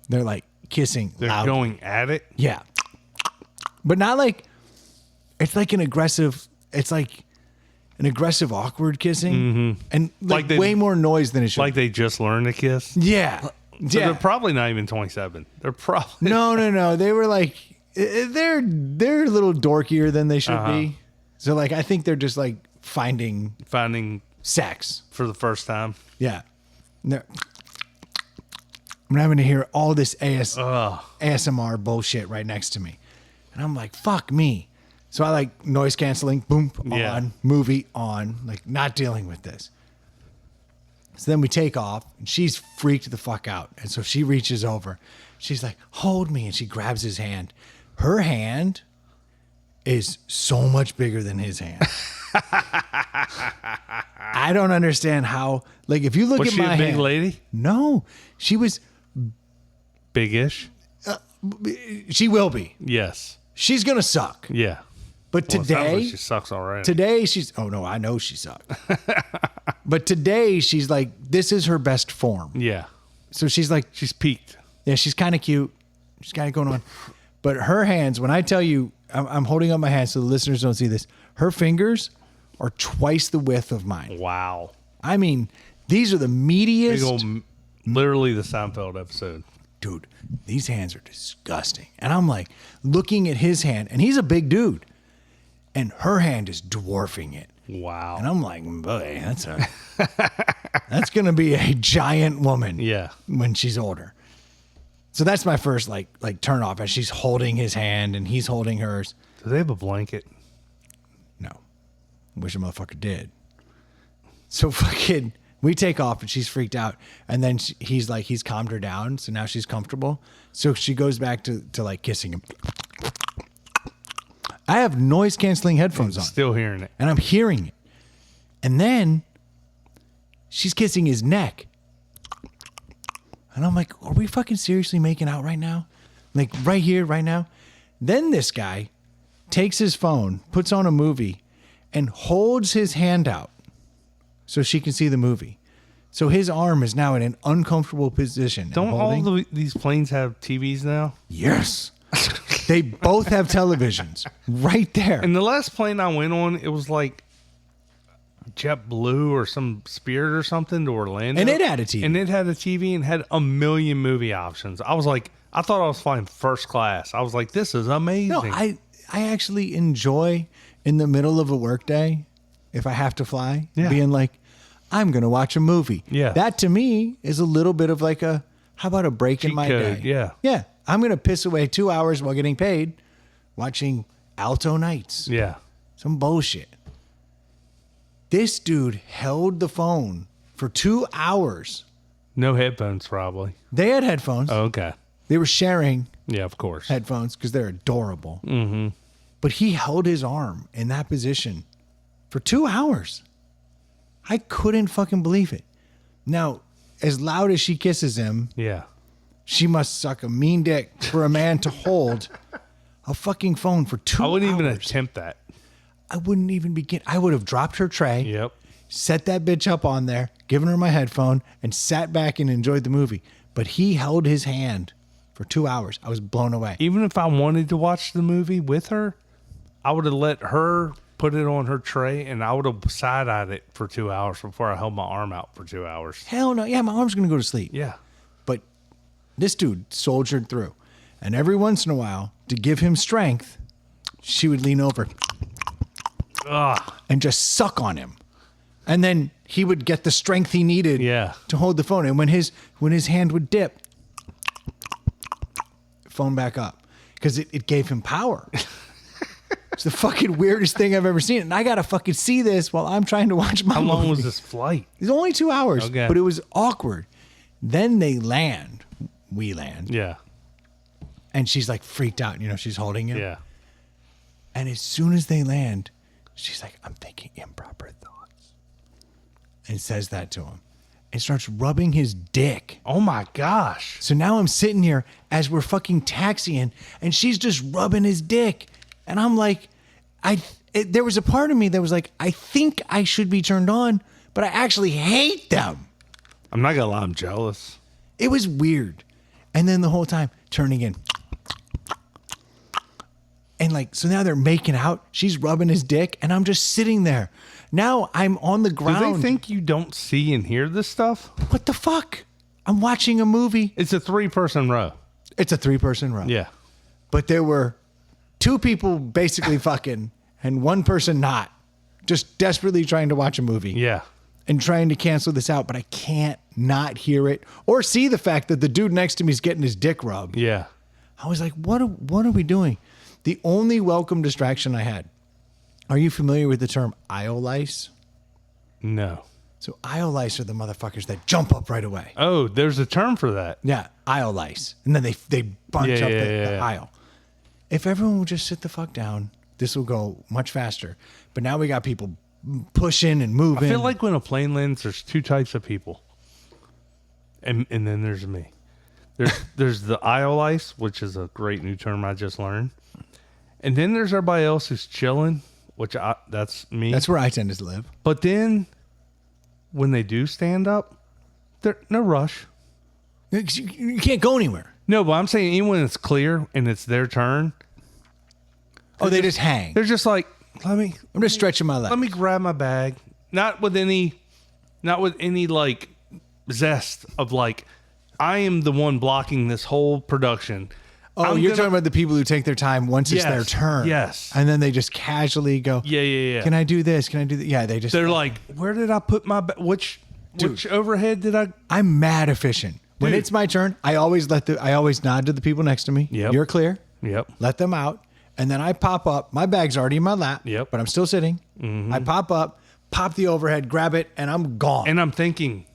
they're like kissing. They're loudly. going at it. Yeah. But not like It's like an aggressive. It's like an aggressive, awkward kissing, and like they- way more noise than it should. Like they just learned to kiss. yeah, So yeah. they're probably not even 27. They're probably No. They were like they're a little dorkier than they should be. So like I think they're just like finding finding sex. for the first time. Yeah. I'm having to hear all this ASMR bullshit right next to me. And I'm like, fuck me. So I like noise canceling, boom, Yeah. on, movie on, like not dealing with this. So then we take off and she's freaked the fuck out. And so she reaches over. She's like, hold me. And she grabs his hand. Her hand is so much bigger than his hand. I don't understand how, like, if you look Was at she my a big hand, lady? no, she was, Big-ish? she will be. Yes. She's going to suck. Yeah. But Well, it sounds like today, she sucks already. today she's, oh no, I know she sucked. But today she's like, this is her best form. Yeah. So she's like, She's peaked. yeah, she's kind of cute. She's kind of going on. But her hands, when I tell you, I'm holding up my hands so the listeners don't see this. Her fingers are twice the width of mine. Wow. I mean, these are the meatiest. Big old, literally the Seinfeld episode. Dude, these hands are disgusting. And I'm like looking at his hand, and he's a big dude. And her hand is dwarfing it. Wow. And I'm like, boy, that's gonna be a giant woman. Yeah. When she's older. So that's my first like turn off as she's holding his hand and he's holding hers. Do they have a blanket? No. Wish a motherfucker did. So fucking we take off and she's freaked out. And then he's like, he's calmed her down. So now she's comfortable. So she goes back to like kissing him. I have noise canceling headphones on. Still hearing it. And I'm hearing it. And then she's kissing his neck. And I'm like, are we fucking seriously making out right now? Like right here, right now? Then this guy takes his phone, puts on a movie, and holds his hand out so she can see the movie. So his arm is now in an uncomfortable position. Don't holding. all these planes have TVs now? Yes. They both have televisions right there. And the last plane I went on, it was like JetBlue or some Spirit or something to Orlando. And it had a TV. And it had a TV and had a million movie options. I was like, I thought I was flying first class. I was like, this is amazing. No, I actually enjoy in the middle of a workday, if I have to fly, Yeah. being like, I'm going to watch a movie. Yeah. That to me is a little bit of like how about a break in Cheat my code, day? yeah. Yeah. I'm going to piss away 2 hours while getting paid watching Alto Nights. Yeah. Some bullshit. This dude held the phone for 2 hours. No headphones, probably. They had headphones. Oh, okay. They were sharing Yeah, of course. headphones because they're adorable. Mm-hmm. But he held his arm in that position for 2 hours. I couldn't fucking believe it. Now, as loud as she kisses him, Yeah. she must suck a mean dick for a man to hold a fucking phone for 2 hours. I wouldn't even attempt that. I wouldn't even begin. I would have dropped her tray, Yep. set that bitch up on there, given her my headphone, and sat back and enjoyed the movie. But he held his hand for 2 hours. I was blown away. Even if I wanted to watch the movie with her, I would have let her put it on her tray and I would have side-eyed it for 2 hours before I held my arm out for 2 hours. Hell no. Yeah, my arm's going to go to sleep. Yeah. But this dude soldiered through. And every once in a while, to give him strength, she would lean over Ugh. and just suck on him. And then he would get the strength he needed Yeah. to hold the phone. And when his hand would dip, phone back up. Because it gave him power. It's the fucking weirdest thing I've ever seen. And I got to fucking see this while I'm trying to watch my How long movie. was this flight? It's only 2 hours, Okay. but it was awkward. Then they land. We land. Yeah. And she's like freaked out. You know, she's holding him. Yeah. And as soon as they land, she's like, I'm thinking improper thoughts. And says that to him. And starts rubbing his dick. Oh my gosh. So now I'm sitting here as we're fucking taxiing, and she's just rubbing his dick. And I'm like, there was a part of me that was like, I think I should be turned on, but I actually hate them. I'm not gonna lie, I'm jealous. It was weird. And then the whole time turning in. And like, so now they're making out. She's rubbing his dick, and I'm just sitting there. Now I'm on the Do ground. they think you don't see and hear this stuff? What the fuck? I'm watching a movie. It's a 3-person row. It's a 3-person row. Yeah. But there were 2 people basically fucking and 1 person not. Just desperately trying to watch a movie. Yeah. And trying to cancel this out, but I can't not hear it or see the fact that the dude next to me is getting his dick rubbed. Yeah. I was like, what are we doing? The only welcome distraction I had. Are you familiar with the term aisle lice? No. So aisle lice are the motherfuckers that jump up right away. Oh, there's a term for that. Yeah, aisle lice. And then they bunch up the yeah. aisle. If everyone would just sit the fuck down, this will go much faster. But now we got people pushing and moving. I feel like when a plane lands, there's 2 types of people. And then there's me. There's the aisle lice, which is a great new term I just learned. And then there's everybody else who's chilling, that's me. That's where I tend to live. But then when they do stand up, there's no rush. You can't go anywhere. No, but I'm saying even when it's clear and it's their turn, Oh, they just hang. they're just like, I'm just stretching my legs. let me grab my bag. Not with any like zest of like, I am the one blocking this whole production. Oh, you're talking about the people who take their time once it's their turn. Yes. And then they just casually go, Yeah. Can I do this? Can I do that? Yeah, they just. They're like, where did I put my which overhead did I? I'm mad efficient. When Dude. it's my turn, I always nod to the people next to me. Yep. You're clear. Yep. Let them out. And then I pop up. My bag's already in my lap. Yep. But I'm still sitting. Mm-hmm. I pop up, pop the overhead, grab it, and I'm gone. And I'm thinking,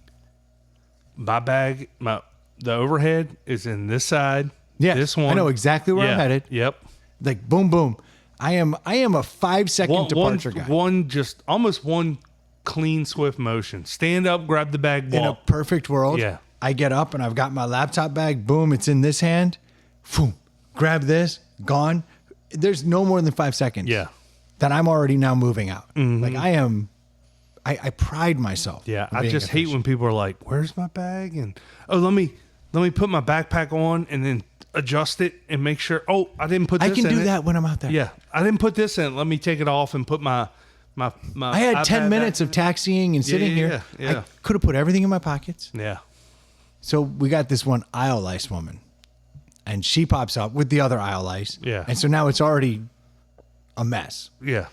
my bag, the overhead is in this side. Yes, This one. I know exactly where I'm headed. Yep. Like boom, boom. I am a 5-second departure guy. Almost one clean, swift motion. Stand up, grab the bag, In a walk. perfect world, Yeah. I get up and I've got my laptop bag. Boom, it's in this hand. Boom, grab this, gone. There's no more than 5 seconds. Yeah. That I'm already now moving out. Like I pride myself. Yeah. in I being just hate efficient. when people are like, where's my bag? And, oh, let me put my backpack on and then adjust it and make sure. Oh, I didn't put this I can in do it. that when I'm out there. Yeah. I didn't put this in. Let me take it off and put my I had 10 iPad minutes back of taxiing and sitting here. yeah. I could have put everything in my pockets. Yeah. So we got this one aisle lice woman, and she pops up with the other aisle lice. Yeah. And so now it's already a mess. Yeah.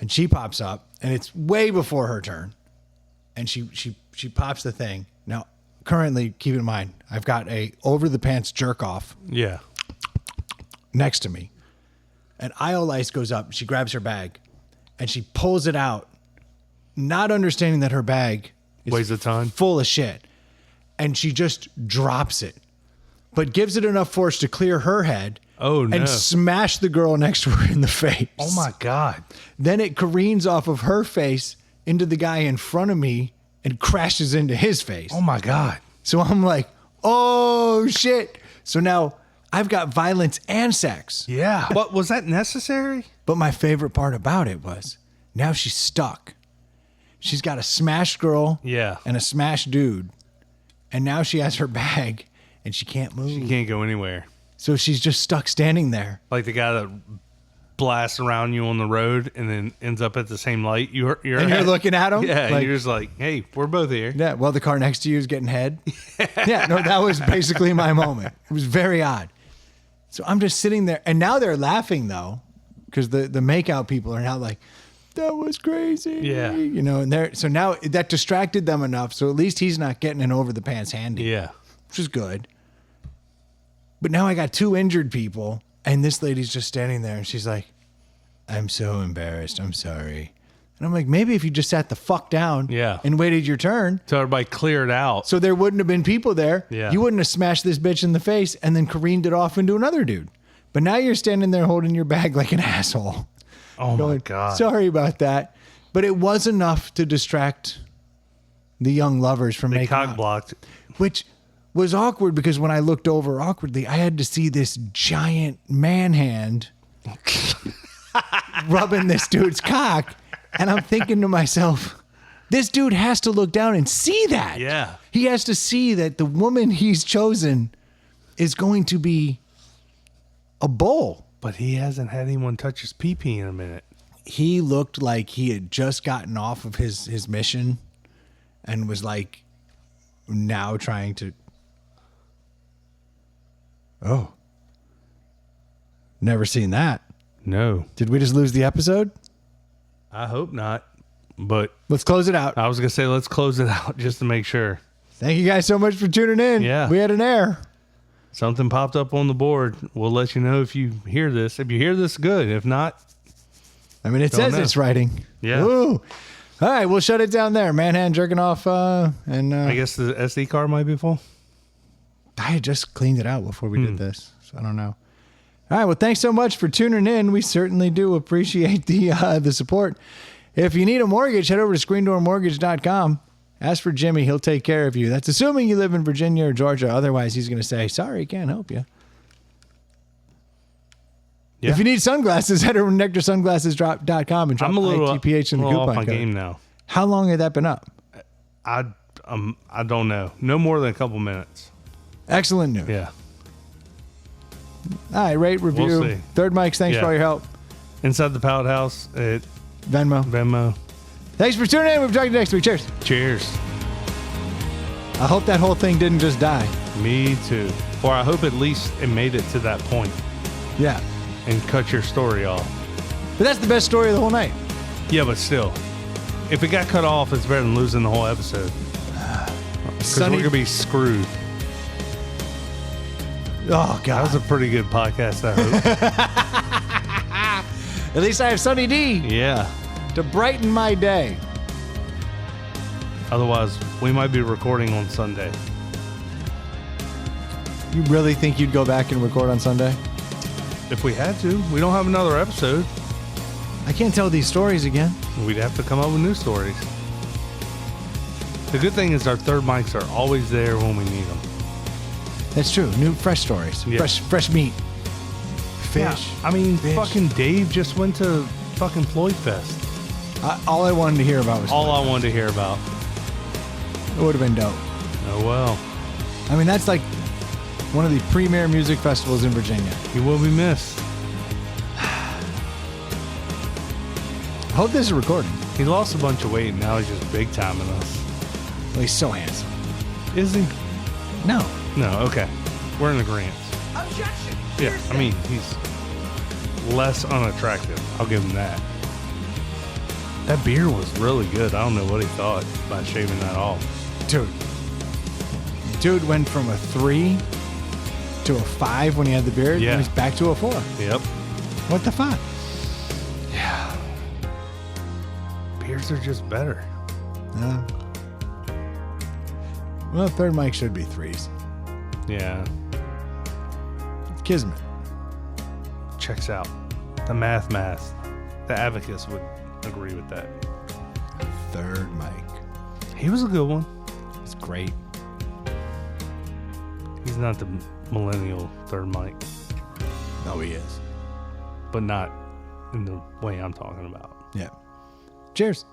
And she pops up, and it's way before her turn. And she pops the thing. Now, currently, keep in mind, I've got a over the pants jerk off Yeah. next to me. And aisle lice goes up. She grabs her bag, and she pulls it out, not understanding that her bag is Weighs a ton. full of shit. And she just drops it, but gives it enough force to clear her head. Oh, no. And smash the girl next to her in the face. Oh my God. Then it careens off of her face into the guy in front of me and crashes into his face. Oh my God. So I'm like, oh shit. So now I've got violence and sex. Yeah. But was that necessary? But my favorite part about it was now she's stuck. She's got a smashed girl Yeah. and a smashed dude. And now she has her bag and she can't move. You can't go anywhere. So she's just stuck standing there. Like the guy that blasts around you on the road and then ends up at the same light you're And you're at. looking at him? Yeah. Like, You're just like, hey, we're both here. yeah, well, the car next to you is getting head. Yeah, no, that was basically my moment. It was very odd. So I'm just sitting there. And now they're laughing, though, because the makeout people are now like, that was crazy. Yeah. You know, and they're so now that distracted them enough. So at least he's not getting an over the pants handy. Yeah. Which is good. But now I got 2 injured people, and this lady's just standing there, and she's like, I'm so embarrassed. I'm sorry. And I'm like, maybe if you just sat the fuck down Yeah. and waited your turn, So everybody cleared out. so there wouldn't have been people there. Yeah. You wouldn't have smashed this bitch in the face and then careened it off into another dude. But now you're standing there holding your bag like an asshole. Oh my Going, God. sorry about that. But it was enough to distract the young lovers from They making cock out. blocked. Which was awkward because when I looked over awkwardly, I had to see this giant man hand rubbing this dude's cock. And I'm thinking to myself, this dude has to look down and see that. Yeah. He has to see that the woman he's chosen is going to be a bull. But he hasn't had anyone touch his pee-pee in a minute. He looked like he had just gotten off of his mission and was like now trying to. Oh. Never seen that. No. Did we just lose the episode? I hope not. But Let's close it out. I was going to say, let's close it out just to make sure. Thank you guys so much for tuning in. Yeah. We had an error. Something popped up on the board. We'll let you know if you hear this. If you hear this, good. If not, I mean, it Don't says know. it's writing. Yeah. Ooh. All right, we'll shut it down there. Manhattan jerking off. And I guess the SD card might be full. I had just cleaned it out before we did this, so I don't know. All right, well, thanks so much for tuning in. We certainly do appreciate the support. If you need a mortgage, head over to screendoormortgage.com. Ask for Jimmy. He'll take care of you. That's assuming you live in Virginia or Georgia. Otherwise, he's going to say, sorry, can't help you. Yeah. If you need sunglasses, head over to nectarsunglasses.com and drop I'm a little, ITPH in the little off coupon my code. game now. How long had that been up? I don't know. No more than a couple minutes. Excellent news. Yeah. All right, rate, review. We'll see. Third mics, thanks Yeah. for all your help. Inside the Pallet House at Venmo. Venmo. Thanks for tuning in. We'll talk to you next week. Cheers. Cheers. I hope that whole thing didn't just die. Me too. Or I hope at least it made it to that point Yeah. and cut your story off. But that's the best story of the whole night. Yeah, but still, if it got cut off, it's better than losing the whole episode. Because we're Sonny. going to be screwed. Oh, That God. was a pretty good podcast, I hope. At least I have Sunny D Yeah. to brighten my day. Otherwise, we might be recording on Sunday. You really think you'd go back and record on Sunday? If we had to, we don't have another episode. I can't tell these stories again. We'd have to come up with new stories. The good thing is our third mics are always there when we need them. That's true. New, fresh stories. Yeah. Fresh meat. Fish. Yeah, I mean, Fish. fucking Dave just went to fucking Floyd Fest. All I wanted to hear about was All I wanted to hear about. It would have been dope. Oh well, I mean, that's like one of the premier music festivals in Virginia. he will be missed. I hope this is recording. He lost a bunch of weight and now he's just big timing us. Well, he's so handsome. Is he? No. No, okay. We're in agreement. Objection! Yeah, I mean, he's less unattractive. I'll give him that. That beer was really good. I don't know what he thought by shaving that off. Dude went from a 3 to a 5 when he had the beard. Yeah. And he's back to a 4. Yep. What the fuck? Yeah. Beers are just better. Well, third mic should be 3s. Yeah. Kismet. Checks out. The math. The Abacus would agree with that. Third mic. He was a good one. It's great. He's not the millennial third mic, Oh, he is. but not in the way I'm talking about. Yeah. Cheers.